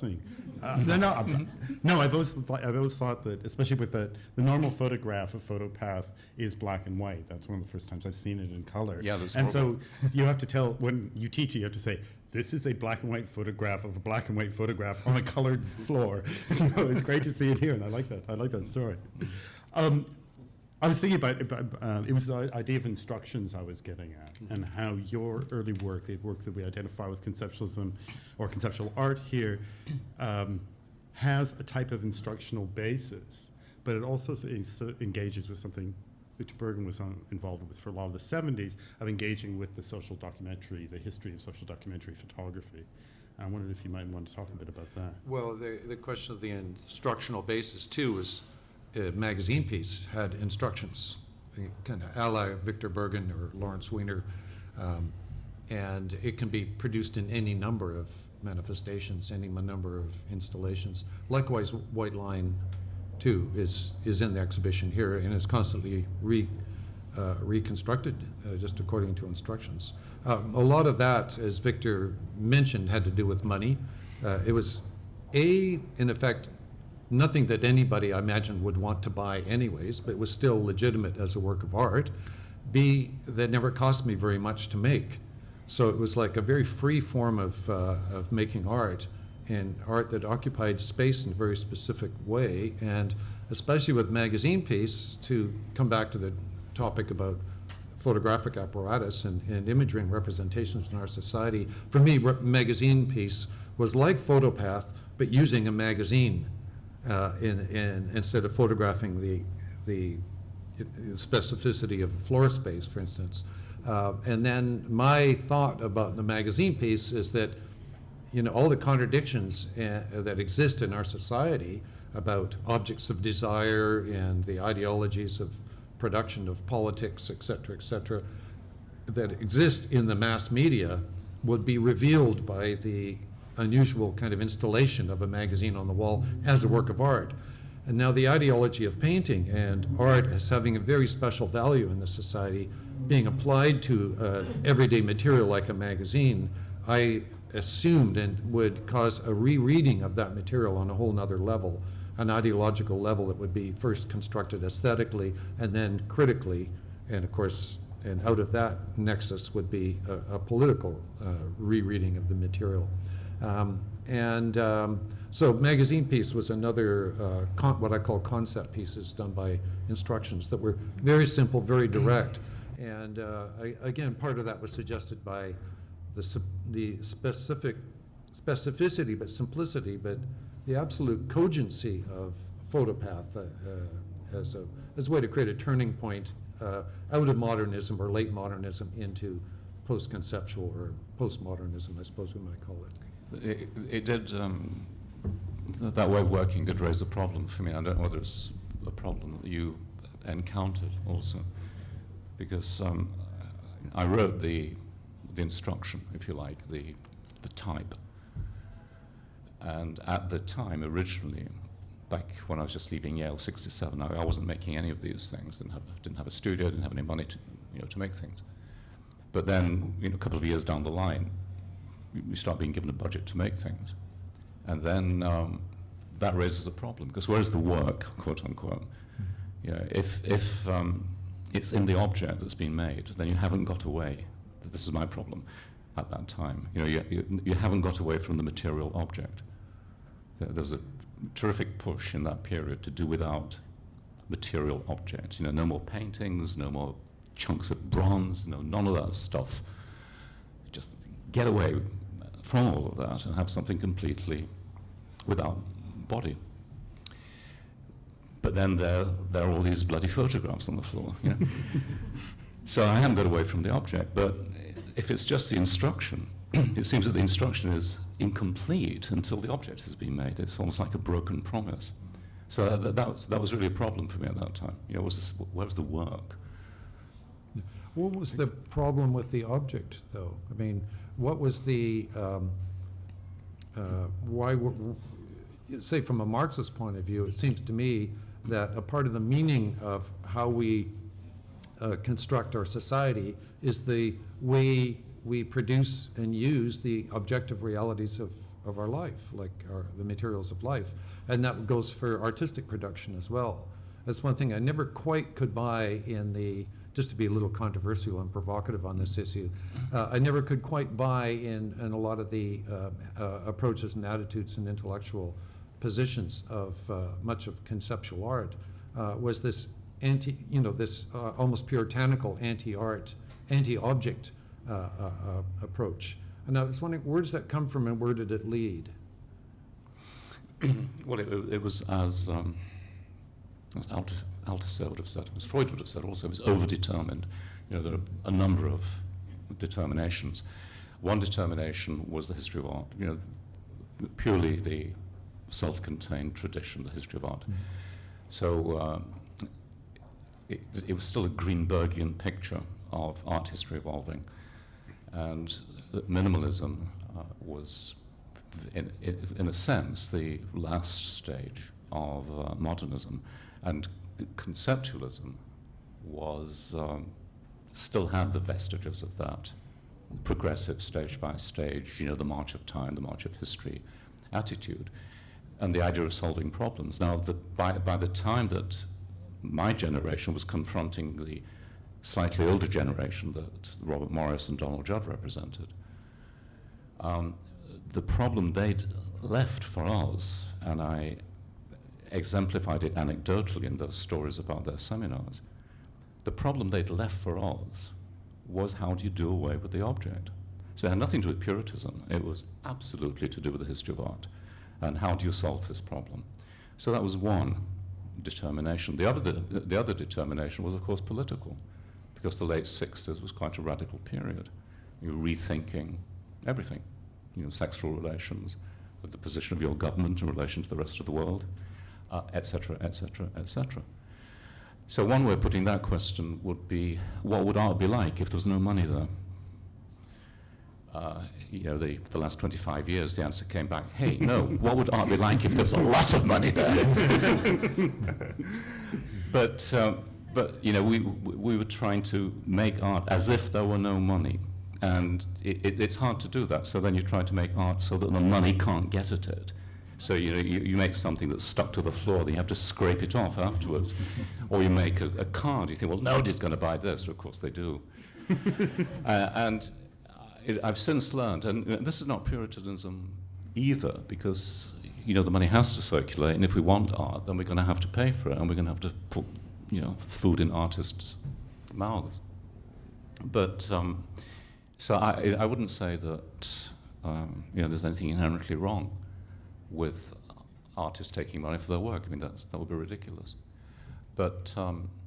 No, I've always thought that, especially with the normal photograph of photopath is black and white. That's one of the first times I've seen it in color. Yeah, and so you have to tell, when you teach it, you have to say, this is a black and white photograph of a black and white photograph on a colored floor. So it's great to see it here, and I like that. I like that story. I was thinking about it was the idea of instructions I was getting at, and how your early work, the work that we identify with conceptualism or conceptual art here, has a type of instructional basis, but it also engages with something Victor Burgin was involved with for a lot of the 70s, of engaging with the social documentary, the history of social documentary photography. I wondered if you might want to talk a bit about that. Well, the question of the instructional basis, too, is a magazine piece had instructions, kind of a la Victor Burgin or Lawrence Weiner, and it can be produced in any number of manifestations, any number of installations. Likewise, White Line, too, is in the exhibition here and is constantly reconstructed just according to instructions. A lot of that, as Victor mentioned, had to do with money. It was, in effect, nothing that anybody, I imagine, would want to buy anyways, but it was still legitimate as a work of art. B, that never cost me very much to make. So it was like a very free form of making art, and art that occupied space in a very specific way. And especially with magazine piece, to come back to the topic about photographic apparatus and imagery and representations in our society, for me, magazine piece was like photopath, but using a magazine instead of photographing the specificity of floor space, for instance. And then my thought about the magazine piece is that, all the contradictions that exist in our society about objects of desire and the ideologies of production of politics, et cetera, that exist in the mass media would be revealed by the unusual kind of installation of a magazine on the wall as a work of art. And now the ideology of painting and art as having a very special value in the society being applied to everyday material like a magazine, I assumed and would cause a rereading of that material on a whole nother level, an ideological level that would be first constructed aesthetically and then critically, and of course, and out of that nexus would be a political rereading of the material. So magazine piece was another what I call concept pieces done by instructions that were very simple, very direct. And again, part of that was suggested by the specificity, but simplicity, but the absolute cogency of photopath as a way to create a turning point out of modernism or late modernism into post-conceptual or postmodernism, I suppose we might call it. It did, that way of working did raise a problem for me. I don't know whether it's a problem that you encountered also, because I wrote the instruction, if you like, the type. And at the time, originally, back when I was just leaving Yale, 67, I wasn't making any of these things. Didn't have a studio, didn't have any money to make things. But then, a couple of years down the line, you start being given a budget to make things. And then that raises a problem, because where's the work, quote unquote? If it's in the object that's been made, then you haven't got away. This is my problem at that time. You haven't got away from the material object. There was a terrific push in that period to do without material objects. No more paintings, no more chunks of bronze, none of that stuff. Just get away from all of that and have something completely without body. But then there are all these bloody photographs on the floor. So I haven't got away from the object, but if it's just the instruction, it seems that the instruction is incomplete until the object has been made. It's almost like a broken promise. So that was really a problem for me at that time. Where was the work? What was the problem with the object, though? I mean, what was the, say from a Marxist point of view, it seems to me that a part of the meaning of how we construct our society is the way we produce and use the objective realities of our life, like the materials of life. And that goes for artistic production as well. That's one thing I never quite could buy in the, just to be a little controversial and provocative on this issue, I never could quite buy in a lot of the approaches and attitudes and intellectual positions of much of conceptual art, was this almost puritanical anti-art, anti-object approach. And I was wondering, where does that come from and where did it lead? Well, it was as Althusser would have said, as Freud would have said also, it was overdetermined. There are a number of determinations. One determination was the history of art, purely the self-contained tradition, the history of art. So it was still a Greenbergian picture of art history evolving. And minimalism was, in a sense, the last stage of modernism. And conceptualism was, still had the vestiges of that progressive stage by stage, the march of time, the march of history attitude, and the idea of solving problems. Now, by the time that my generation was confronting the slightly older generation that Robert Morris and Donald Judd represented, the problem they'd left for us, and I exemplified it anecdotally in those stories about their seminars, the problem they'd left for us was how do you do away with the object? So it had nothing to do with Puritanism. It was absolutely to do with the history of art. And how do you solve this problem? So that was one determination. The other determination was, of course, political, because the late 60s was quite a radical period. You were rethinking everything, sexual relations, the position of your government in relation to the rest of the world, et cetera, et cetera, et cetera. So one way of putting that question would be, what would art be like if there was no money there? The last 25 years, the answer came back, hey, no, what would art be like if there was a lot of money there? But we were trying to make art as if there were no money. And it's hard to do that. So then you try to make art so that the money can't get at it. So you make something that's stuck to the floor, then you have to scrape it off afterwards. Or you make a card, you think, well, nobody's going to buy this. Of course they do. I've since learned, and this is not Puritanism either, because the money has to circulate, and if we want art, then we're going to have to pay for it, and we're going to have to put food in artists' mouths. But so I wouldn't say that there's anything inherently wrong with artists taking money for their work. I mean, that would be ridiculous. But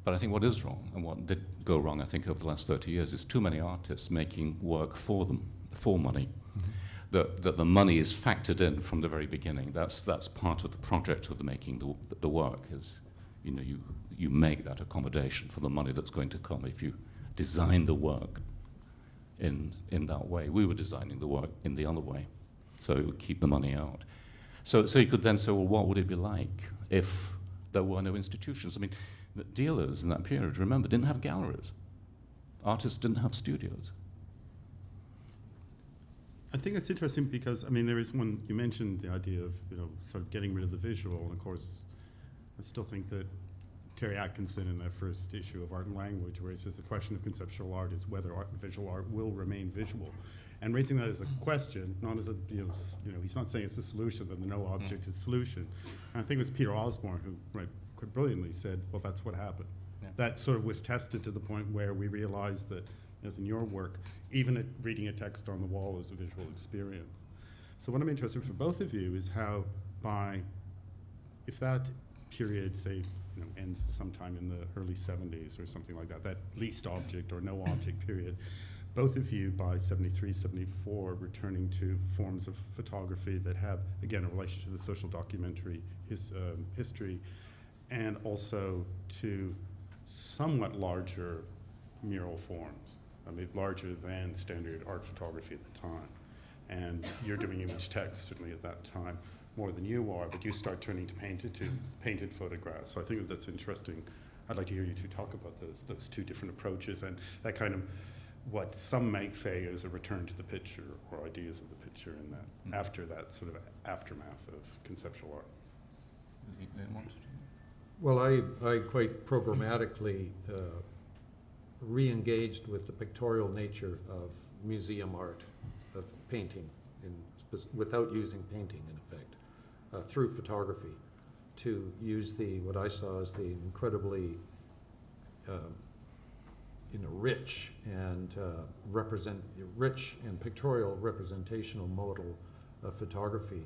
I think what is wrong, and what did go wrong, I think, over the last 30 years, is too many artists making work for them, for money. Mm-hmm. That the money is factored in from the very beginning. That's part of the project of making the work, is you make that accommodation for the money that's going to come if you design the work in that way. We were designing the work in the other way, so it would keep the money out. So you could then say, well, what would it be like if there were no institutions. I mean, the dealers in that period, remember, didn't have galleries. Artists didn't have studios. I think it's interesting because, I mean, there is one, you mentioned the idea of, sort of getting rid of the visual, and of course, I still think that Terry Atkinson in their first issue of Art and Language, where it's just the question of conceptual art is whether visual art will remain visual. And raising that as a question, not as a, he's not saying it's a solution, that the no object is solution. And I think it was Peter Osborne who, quite brilliantly said, well, that's what happened. Yeah. That sort of was tested to the point where we realized that, as in your work, even reading a text on the wall is a visual experience. So what I'm interested for both of you is how if that period, say, ends sometime in the early 70s or something like that, that least object or no object period, both of you by 73, 74, returning to forms of photography that have, again, a relation to the social documentary history, and also to somewhat larger mural forms. I mean, larger than standard art photography at the time. And you're doing image text, certainly at that time, more than you are, but you start turning to painted photographs. So I think that's interesting. I'd like to hear you two talk about those two different approaches and that kind of what some might say is a return to the picture or ideas of the picture in that, after that sort of aftermath of conceptual art. Well, I quite programmatically re-engaged with the pictorial nature of museum art, of painting, without using painting in effect, through photography, to use what I saw as the incredibly rich and pictorial representational modal photography,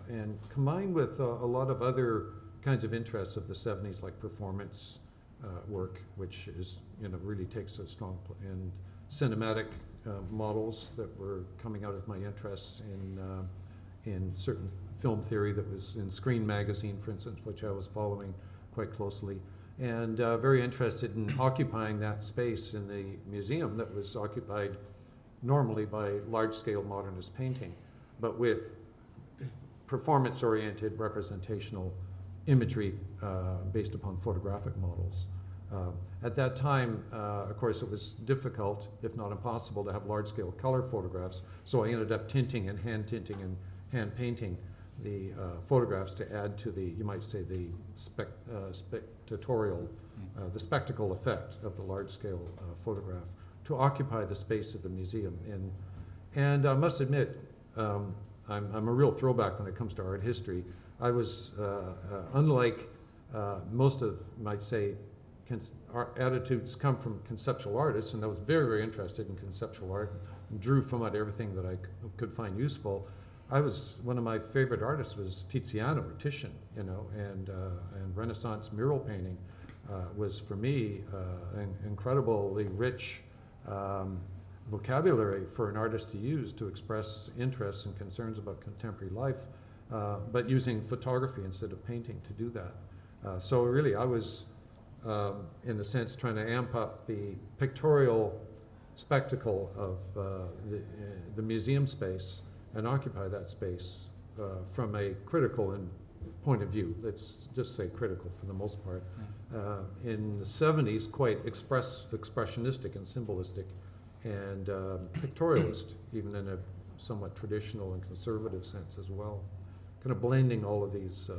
and combined with a lot of other kinds of interests of the 70s, like performance work, which is really takes a strong and cinematic models that were coming out of my interests in certain film theory that was in Screen magazine, for instance, which I was following quite closely, and very interested in occupying that space in the museum that was occupied normally by large-scale modernist painting, but with performance-oriented representational imagery based upon photographic models. At that time, of course, it was difficult, if not impossible, to have large-scale color photographs, so I ended up tinting and hand painting the photographs to add to the, you might say, the spectatorial, the spectacle effect of the large-scale photograph to occupy the space of the museum. And I must admit, I'm a real throwback when it comes to art history. I was, unlike most of, might say, our attitudes come from conceptual artists, and I was very, very interested in conceptual art and drew from it everything that I could find useful. One of my favorite artists was Tiziano or Titian, and Renaissance mural painting was for me an incredibly rich vocabulary for an artist to use to express interests and concerns about contemporary life, but using photography instead of painting to do that. So really I was, in a sense, trying to amp up the pictorial spectacle of the museum space and occupy that space from a critical point of view. Let's just say critical for the most part. In the 70s, quite expressionistic and symbolistic and pictorialist, even in a somewhat traditional and conservative sense as well. Kind of blending all of these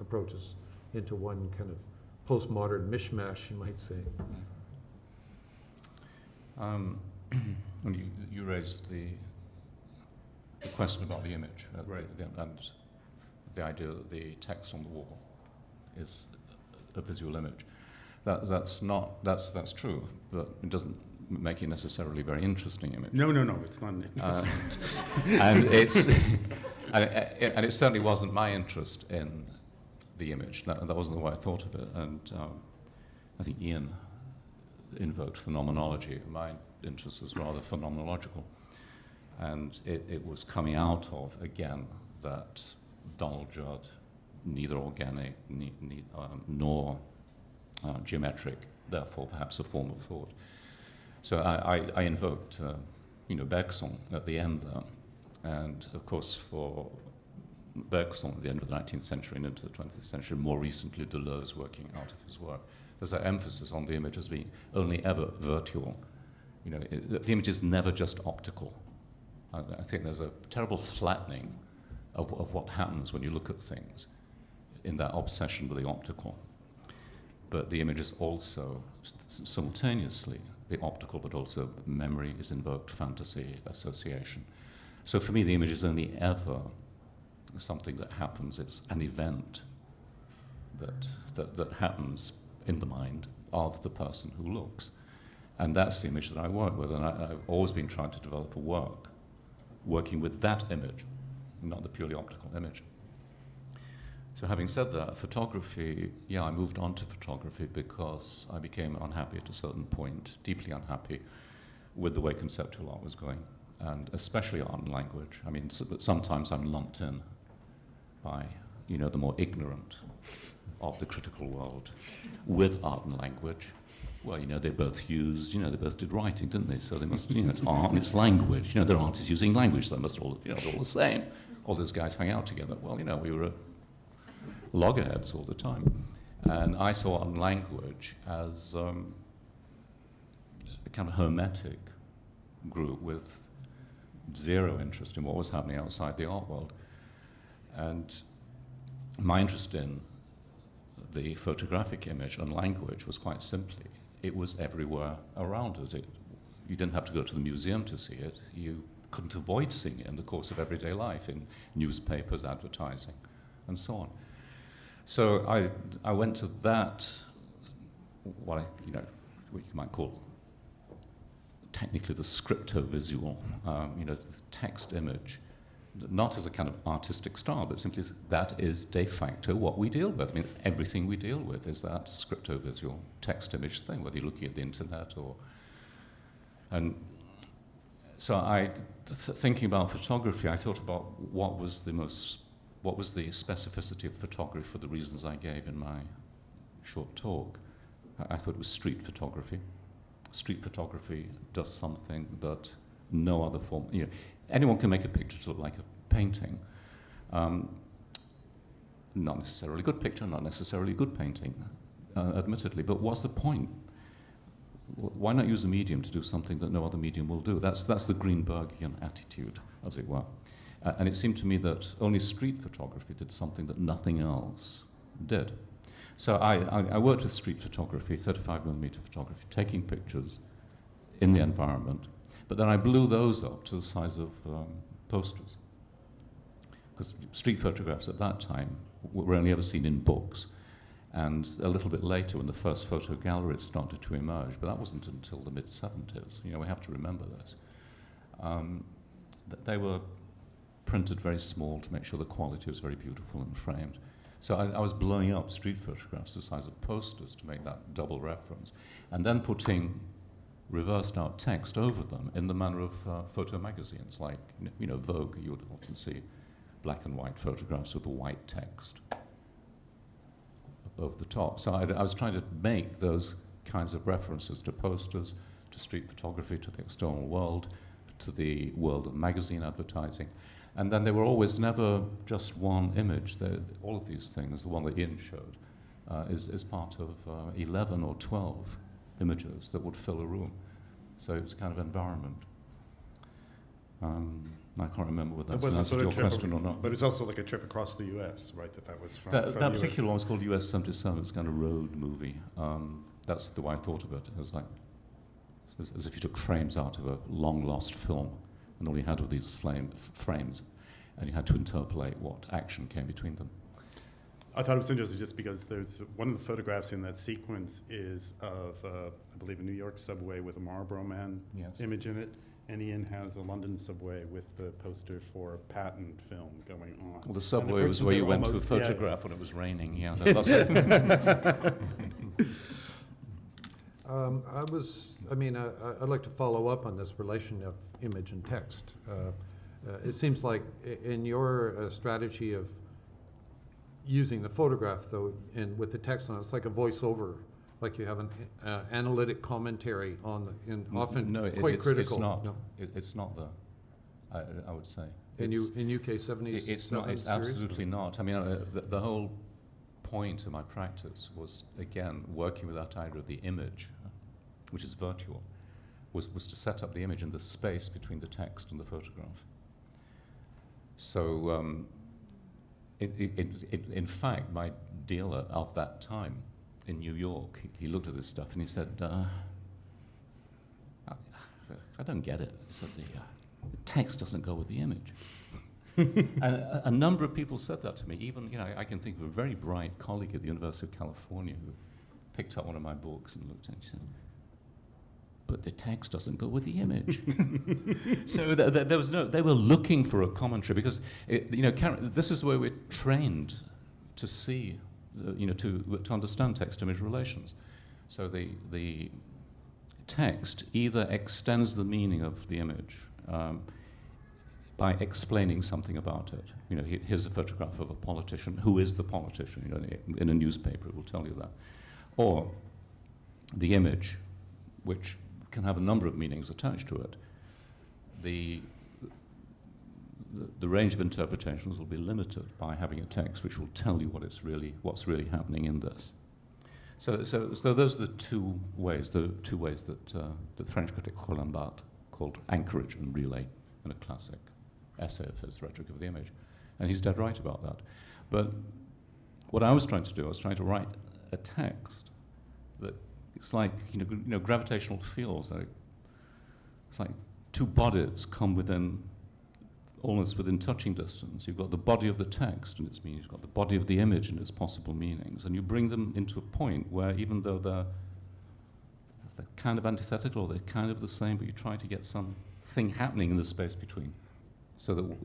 approaches into one kind of postmodern mishmash, you might say. When you raised the question about the image, right. And the idea that the text on the wall is a visual image. That's true, but it doesn't make it necessarily a very interesting image. No, it's not. And it certainly wasn't my interest in the image. That wasn't the way I thought of it. And I think Ian invoked phenomenology. My interest was rather phenomenological. And it was coming out of, again, that Donald Judd, neither organic nor geometric, therefore perhaps a form of thought. So I invoked Bergson at the end there. And of course, for Bergson at the end of the 19th century and into the 20th century, more recently Deleuze working out of his work. There's that emphasis on the image as being only ever virtual. You know, the image is never just optical. I think there's a terrible flattening of what happens when you look at things in that obsession with the optical. But the image is also simultaneously the optical, but also memory is invoked, fantasy, association. So for me, the image is only ever something that happens. It's an event that happens in the mind of the person who looks. And that's the image that I work with. And I've always been trying to develop a work working with that image, not the purely optical image. So having said that, photography, yeah, I moved on to photography because I became unhappy at a certain point, deeply unhappy with the way conceptual art was going, and especially art and language. I mean, sometimes I'm lumped in by, you know, the more ignorant of the critical world with art and language. Well, you know, they both used, you know, they both did writing, didn't they? So they must, you know, it's art and it's language. You know, they're artists using language, so they must all, you know, they're all the same. All those guys hang out together. Well, you know, we were loggerheads all the time. And I saw art and language as a kind of hermetic group with zero interest in what was happening outside the art world. And my interest in the photographic image and language was quite simply, it was everywhere around us. You didn't have to go to the museum to see it. You couldn't avoid seeing it in the course of everyday life, in newspapers, advertising, and so on. So I went to that, what you might call technically the scripto-visual, you know, the text image, not as a kind of artistic style, but simply that is de facto what we deal with. I mean, it's everything we deal with is that scripto-visual text image thing, whether you're looking at the internet or... And so thinking about photography, I thought about what was the specificity of photography for the reasons I gave in my short talk. I thought it was street photography. Street photography does something that no other form, you know, anyone can make a picture to look like a painting. Not necessarily a good picture, not necessarily a good painting, admittedly, but what's the point? Why not use a medium to do something that no other medium will do? That's the Greenbergian attitude, as it were. And it seemed to me that only street photography did something that nothing else did. So I worked with street photography, 35mm photography, taking pictures in the environment, but then I blew those up to the size of posters. Because street photographs at that time were only ever seen in books. And a little bit later, when the first photo galleries started to emerge, but that wasn't until the mid-70s. You know, we have to remember this. They were printed very small to make sure the quality was very beautiful and framed. So I was blowing up street photographs the size of posters to make that double reference, and then putting reversed out text over them in the manner of photo magazines, like, you know, Vogue. You would often see black and white photographs with the white text over the top. So I was trying to make those kinds of references to posters, to street photography, to the external world, to the world of magazine advertising. And then they were always never just one image. All of these things, the one that Ian showed, is part of 11 or 12 images that would fill a room. So it was a kind of environment. I can't remember whether that's an answer to your question or not. But it's also like a trip across the U.S., right? That was from That the particular one US. was called US 77. It's a kind of road movie. That's the way I thought of it. It was like as if you took frames out of a long-lost film, and all you had were these frames, and you had to interpolate what action came between them. I thought it was interesting just because there's one of the photographs in that sequence is of, I believe, a New York subway with a Marlboro Man image in it, and Ian has a London subway with the poster for a patent film going on. Well, the subway was where you went to photograph when it was raining. Yeah, I'd like to follow up on this relation of image and text. It seems like in your strategy of using the photograph, though, and with the text on it, it's like a voiceover, like you have an analytic commentary on the, often no, quite critical. It's not. No. It's not I would say. In UK 77 It's not. It's series? absolutely not. I mean, the whole point of my practice was, again, working with that idea of the image, which is virtual, was to set up the image in the space between the text and the photograph. So, in fact, my dealer of that time in New York, he looked at this stuff and he said, I don't get it. He said, the text doesn't go with the image. And a number of people said that to me. Even, I can think of a very bright colleague at the University of California who picked up one of my books and looked at it and she said, but the text doesn't go with the image. So there was they were looking for a commentary because, this is where we're trained to see, to understand text-image relations. So the text either extends the meaning of the image by explaining something about it. Here's a photograph of a politician. Who is the politician? In a newspaper, it will tell you that. Or the image, which can have a number of meanings attached to it. The range of interpretations will be limited by having a text which will tell you what's really happening in this. So those are the two ways that the French critic Roland Barthes called anchorage and relay in a classic essay of his, Rhetoric of the Image. And he's dead right about that. But what I was trying to do, I was trying to write a text that it's like, gravitational fields. It's like two bodies come almost within touching distance. You've got the body of the text and its meanings, you've got the body of the image and its possible meanings, and you bring them into a point where even though they're kind of antithetical, they're kind of the same, but you try to get something happening in the space between, so that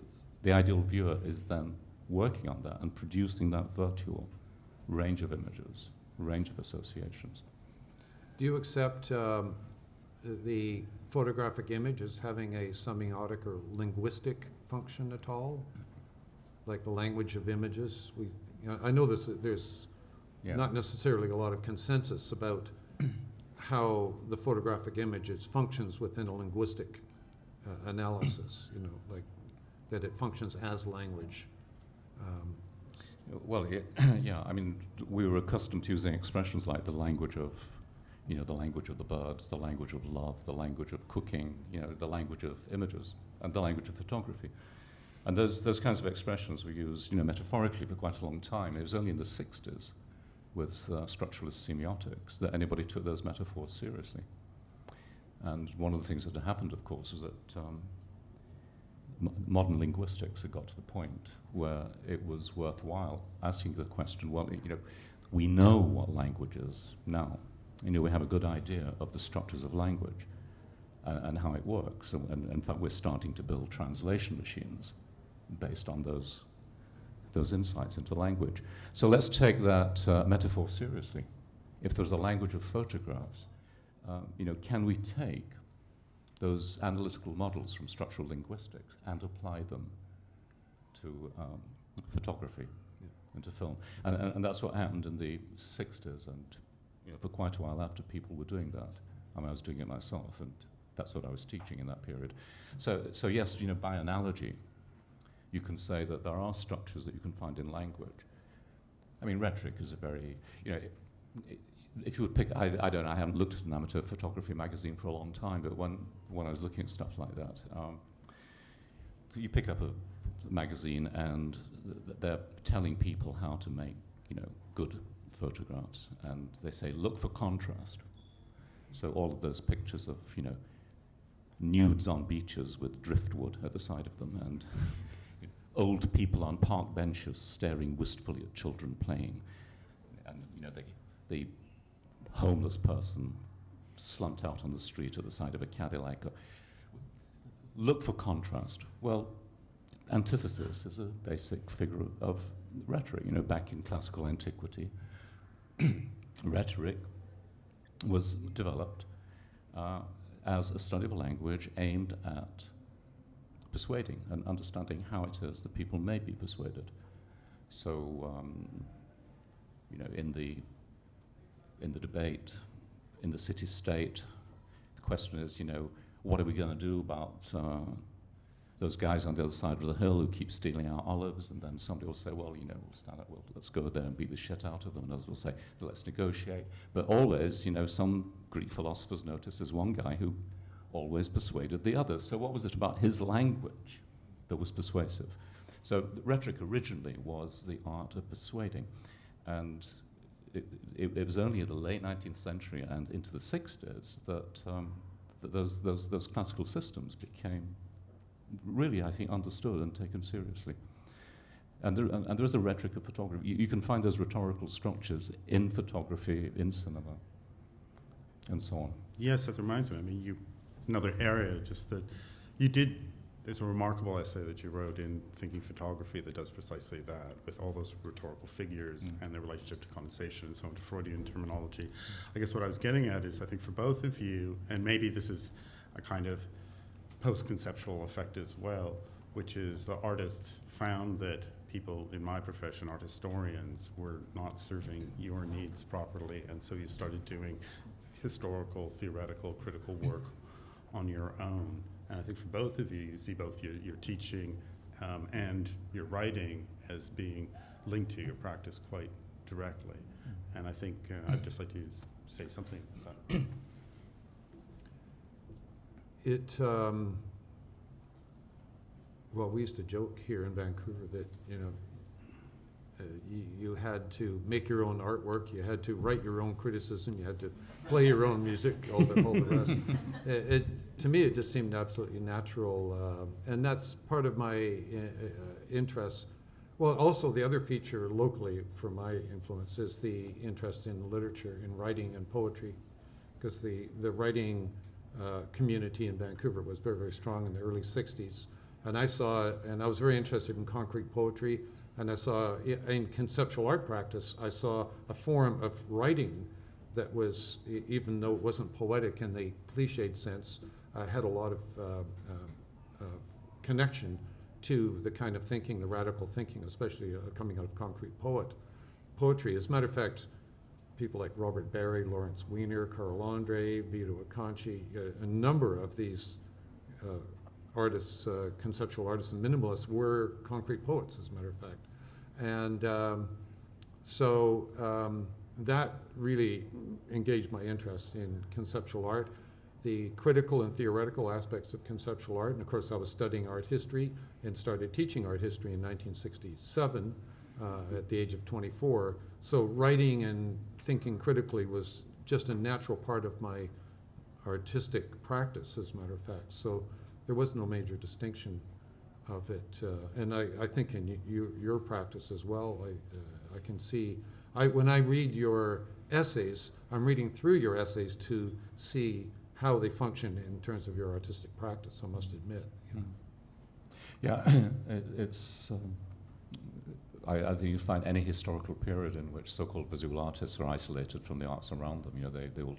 the ideal viewer is then working on that and producing that virtual range of images, range of associations. Do you accept the photographic image as having a semiotic or linguistic function at all? Like the language of images? I know there's not necessarily a lot of consensus about how the photographic images functions within a linguistic analysis, like that it functions as language. Well, yeah, I mean, we were accustomed to using expressions like the language of the language of the birds, the language of love, the language of cooking, the language of images, and the language of photography. And those kinds of expressions were used, metaphorically for quite a long time. It was only in the 60s with structuralist semiotics that anybody took those metaphors seriously. And one of the things that had happened, of course, was that modern linguistics had got to the point where it was worthwhile asking the question, well, we know what language is now. We have a good idea of the structures of language and how it works. And in fact, we're starting to build translation machines based on those insights into language. So let's take that metaphor seriously. If there's a language of photographs, can we take those analytical models from structural linguistics and apply them to photography and to film? And that's what happened in the 60s, and for quite a while after people were doing that. I was doing it myself, and that's what I was teaching in that period. So yes, by analogy, you can say that there are structures that you can find in language. I mean, rhetoric is a very, if you would pick, I don't know, I haven't looked at an amateur photography magazine for a long time, but when I was looking at stuff like that, so you pick up a magazine and they're telling people how to make, good photographs, and they say, look for contrast. So all of those pictures of, nudes on beaches with driftwood at the side of them, and old people on park benches staring wistfully at children playing, and the homeless person slumped out on the street at the side of a Cadillac. Look for contrast. Well, antithesis is a basic figure of rhetoric. Back in classical antiquity, rhetoric was developed as a study of a language aimed at persuading and understanding how it is that people may be persuaded. So, in the debate, in the city-state, the question is, what are we going to do about those guys on the other side of the hill who keep stealing our olives, and then somebody will say, well, you know, we'll stand up, well, let's go there and beat the shit out of them, and others will say, let's negotiate. But always, you know, some Greek philosophers noticed there's one guy who always persuaded the others. So what was it about his language that was persuasive? So rhetoric originally was the art of persuading, and it was only in the late 19th century and into the 60s that, that those classical systems became really, I think, understood and taken seriously. And there is a rhetoric of photography. You can find those rhetorical structures in photography, in cinema, and so on. Yes, that reminds me. I mean, it's another area just that you did. There's a remarkable essay that you wrote in Thinking Photography that does precisely that, with all those rhetorical figures and their relationship to condensation and so on, to Freudian terminology. I guess what I was getting at is, I think for both of you, and maybe this is a kind of post-conceptual effect as well, which is the artists found that people in my profession, art historians, were not serving your needs properly, and so you started doing historical, theoretical, critical work on your own. And I think for both of you, you see both your teaching and your writing as being linked to your practice quite directly. And I think I'd just like to say something about that. Well, we used to joke here in Vancouver that, you know, you had to make your own artwork, you had to write your own criticism, you had to play your own music, all the rest. To me, it just seemed absolutely natural, and that's part of my interest. Well, also the other feature locally for my influence is the interest in literature, in writing and poetry, because the writing community in Vancouver was very, very strong in the early 60s. And I was very interested in concrete poetry, and I saw in conceptual art practice, I saw a form of writing that was, even though it wasn't poetic in the cliched sense, had a lot of connection to the kind of thinking, the radical thinking, especially coming out of concrete poetry. As a matter of fact, people like Robert Barry, Lawrence Weiner, Carl Andre, Vito Acconci, a number of these artists, conceptual artists and minimalists, were concrete poets, as a matter of fact. And that really engaged my interest in conceptual art, the critical and theoretical aspects of conceptual art. And of course, I was studying art history and started teaching art history in 1967 at the age of 24. So writing and thinking critically was just a natural part of my artistic practice, as a matter of fact. So there was no major distinction of it. And I think in your practice as well, I can see, when I read your essays, I'm reading through your essays to see how they function in terms of your artistic practice, I must admit. You know. Yeah, it's, I think you find any historical period in which so-called visual artists are isolated from the arts around them. You know, they will,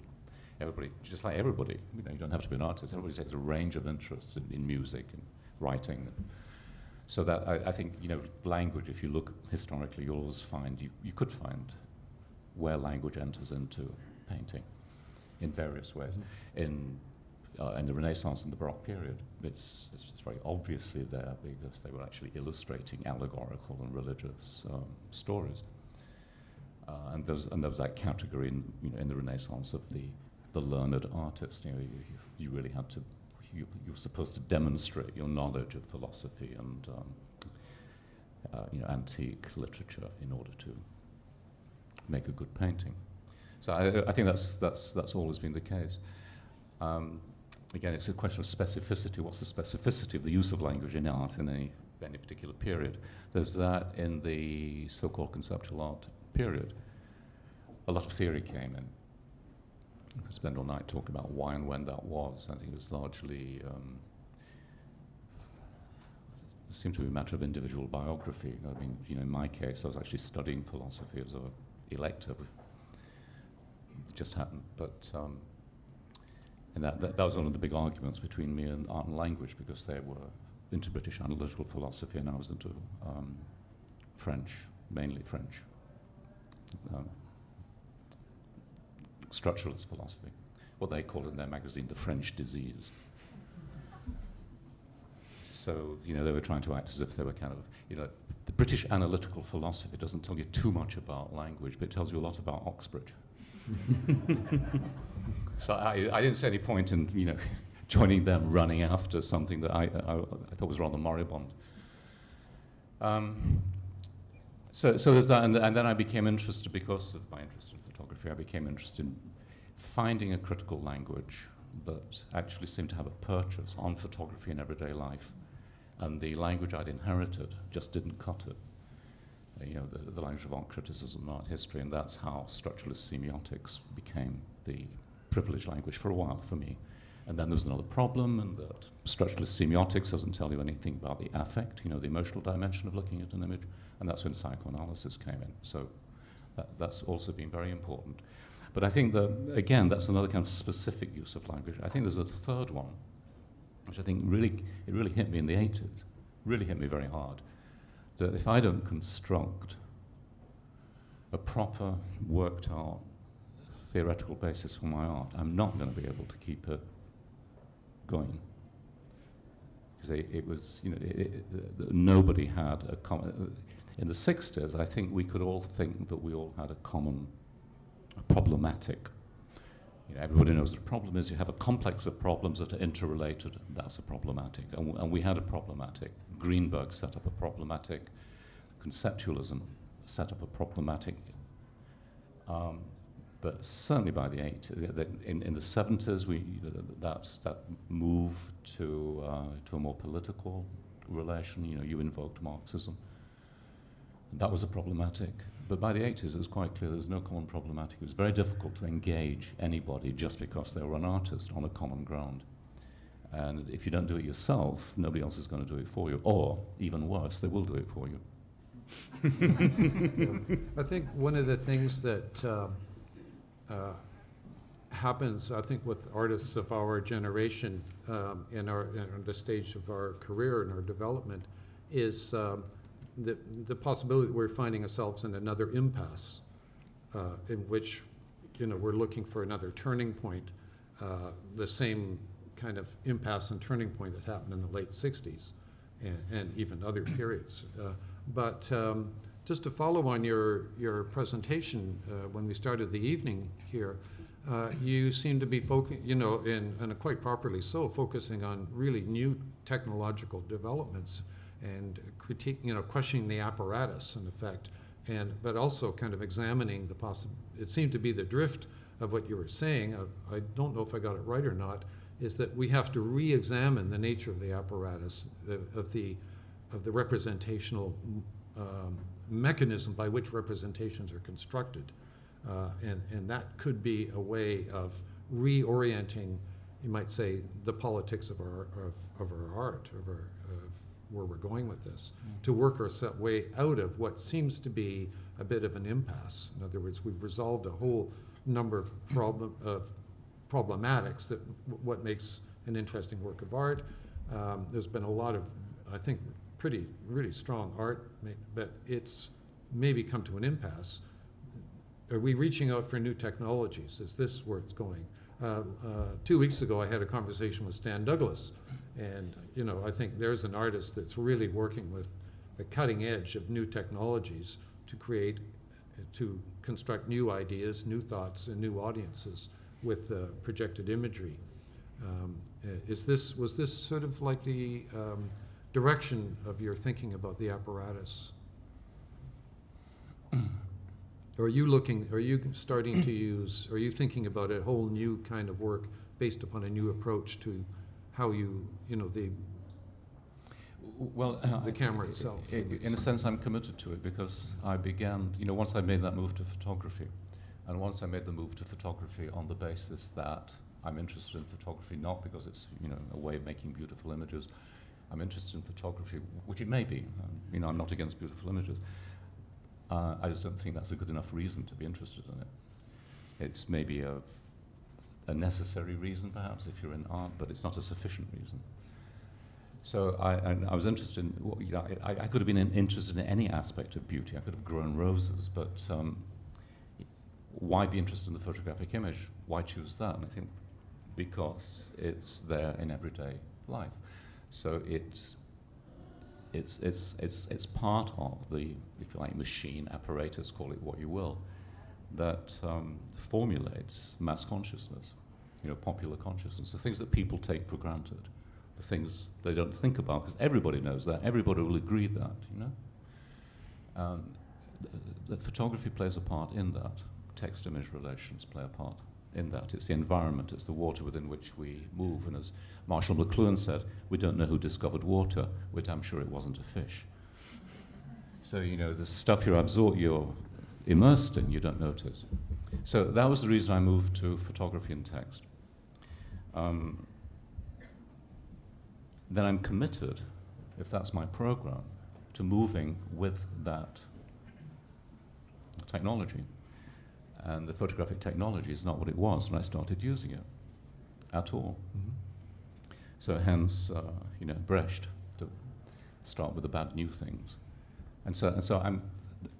everybody, just like everybody, you know, you don't have to be an artist, everybody takes a range of interests in music and writing. So that, I think, you know, language, if you look historically, you'll always find, you could find where language enters into painting in various ways. In the Renaissance and the Baroque period, it's very obviously there because they were actually illustrating allegorical and religious stories. And there was that category in the Renaissance of the learned artist. You know, you really had to, you were supposed to demonstrate your knowledge of philosophy and you know, antique literature in order to make a good painting. So I think that's always been the case. Again, it's a question of specificity. What's the specificity of the use of language in art in any particular period? There's that in the so-called conceptual art period. A lot of theory came in. We could spend all night talking about why and when that was. I think it was largely, it seemed to be a matter of individual biography. I mean, you know, in my case, I was actually studying philosophy as an elective. It just happened, but and that was one of the big arguments between me and art and language, because they were into British analytical philosophy and I was into French, mainly French, structuralist philosophy, what they call in their magazine the French disease. So, they were trying to act as if they were kind of, the British analytical philosophy doesn't tell you too much about language, but it tells you a lot about Oxbridge. So I didn't see any point in, joining them running after something that I thought was rather moribund. So there's that, and then I became interested, because of my interest in photography, I became interested in finding a critical language that actually seemed to have a purchase on photography in everyday life. And the language I'd inherited just didn't cut it. The language of art criticism and art history, and that's how structuralist semiotics became the privileged language for a while for me. And then there was another problem, and that structuralist semiotics doesn't tell you anything about the affect, the emotional dimension of looking at an image, and that's when psychoanalysis came in. So that's also been very important. But I think that, again, that's another kind of specific use of language. I think there's a third one, which I think really hit me in the 80s, really hit me very hard, that if I don't construct a proper, worked out, theoretical basis for my art, I'm not going to be able to keep it going. Because it was, nobody had a common, in the 60s, I think we could all think that we all had a common problematic. Everybody knows what a problem is. You have a complex of problems that are interrelated. That's a problematic. And we had a problematic. Greenberg set up a problematic. Conceptualism set up a problematic. But certainly by the 80s, in the 70s, that moved to a more political relation. You invoked Marxism. That was a problematic. But by the 80s, it was quite clear there was no common problematic. It was very difficult to engage anybody just because they were an artist on a common ground. And if you don't do it yourself, nobody else is going to do it for you. Or, even worse, they will do it for you. I think one of the things that happens, I think, with artists of our generation in the stage of our career and our development is the possibility that we're finding ourselves in another impasse in which, we're looking for another turning point, the same kind of impasse and turning point that happened in the late 60s and even other periods. But just to follow on your presentation, when we started the evening here, you seem to be and quite properly so, focusing on really new technological developments and questioning the apparatus in effect, but also kind of examining it seemed to be the drift of what you were saying. I don't know if I got it right or not, is that we have to re-examine the nature of the apparatus, of the representational mechanism by which representations are constructed. And that could be a way of reorienting, you might say, the politics of our art, of where we're going with this, to work our way out of what seems to be a bit of an impasse. In other words, we've resolved a whole number of problematics that what makes an interesting work of art. There's been a lot of, I think, really strong art, but it's maybe come to an impasse. Are we reaching out for new technologies? Is this where it's going? 2 weeks ago, I had a conversation with Stan Douglas, and I think there's an artist that's really working with the cutting edge of new technologies to construct new ideas, new thoughts, and new audiences with projected imagery. Was this sort of like the direction of your thinking about the apparatus? Or are you starting to use, are you thinking about a whole new kind of work based upon a new approach to how the camera itself? In a sense, I'm committed to it, because I began, once I made that move to photography, and once I made the move to photography on the basis that I'm interested in photography, not because it's, a way of making beautiful images. I'm interested in photography, which it may be. I'm not against beautiful images. I just don't think that's a good enough reason to be interested in it. It's maybe a necessary reason, perhaps, if you're in art, but it's not a sufficient reason. So I was interested in, I could have been interested in any aspect of beauty. I could have grown roses, but why be interested in the photographic image? Why choose that? And I think because it's there in everyday life. So it it's part of the, if you like, machine apparatus, call it what you will, that formulates mass consciousness, popular consciousness, the things that people take for granted, the things they don't think about, because everybody knows that, everybody will agree that, that photography plays a part in that, text-image relations play a part in that. It's the environment, it's the water within which we move, and as Marshall McLuhan said, we don't know who discovered water, we're damn sure it wasn't a fish. So, the stuff you're immersed in, you don't notice. So that was the reason I moved to photography and text. Then I'm committed, if that's my program, to moving with that technology. And the photographic technology is not what it was when I started using it at all. Mm-hmm. So hence, Brecht, to start with the bad new things. And so I'm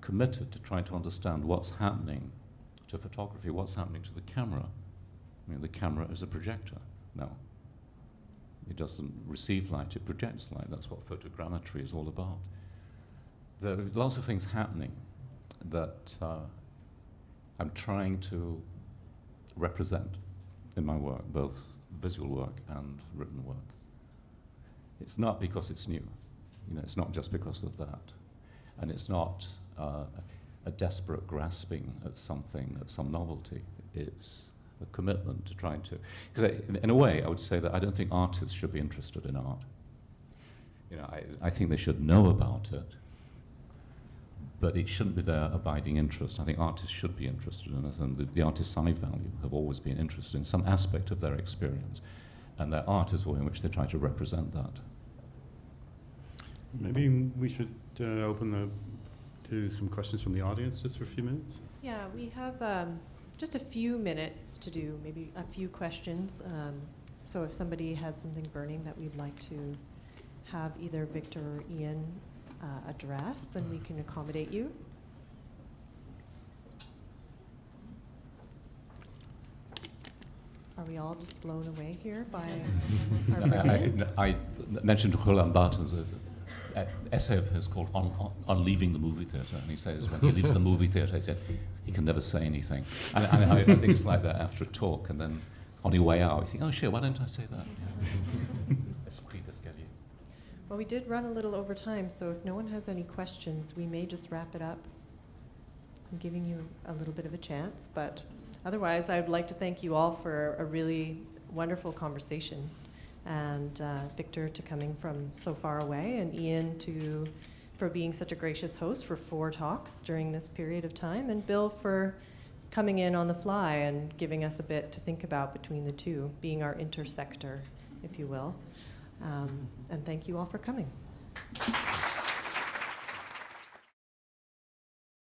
committed to trying to understand what's happening to photography, what's happening to the camera. I mean, the camera is a projector now. It doesn't receive light, it projects light. That's what photogrammetry is all about. There are lots of things happening that I'm trying to represent in my work, both visual work and written work. It's not because it's new. It's not just because of that. And it's not a desperate grasping at something, at some novelty. It's a commitment to trying to, because in a way I would say that I don't think artists should be interested in art. I think they should know about it, but it shouldn't be their abiding interest. I think artists should be interested in it, and the artists I value have always been interested in some aspect of their experience, and their art is a way in which they try to represent that. Maybe we should open to some questions from the audience just for a few minutes. Yeah, we have just a few minutes to do maybe a few questions. So if somebody has something burning that we'd like to have either Victor or Ian address, then we can accommodate you. Are we all just blown away here by our brilliance? I mentioned Roland Barthes' essay of his called on Leaving the Movie Theatre, and he says when he leaves the movie theatre, he said he can never say anything. And I think it's like that after a talk, and then on your way out, you think, oh shit, why didn't I say that? Esprit d'escalier. Well, we did run a little over time, so if no one has any questions, we may just wrap it up. I'm giving you a little bit of a chance, but otherwise, I would like to thank you all for a really wonderful conversation. And Victor to coming from so far away, and Ian for being such a gracious host for 4 talks during this period of time, and Bill for coming in on the fly and giving us a bit to think about between the two, being our intersector, if you will. And thank you all for coming.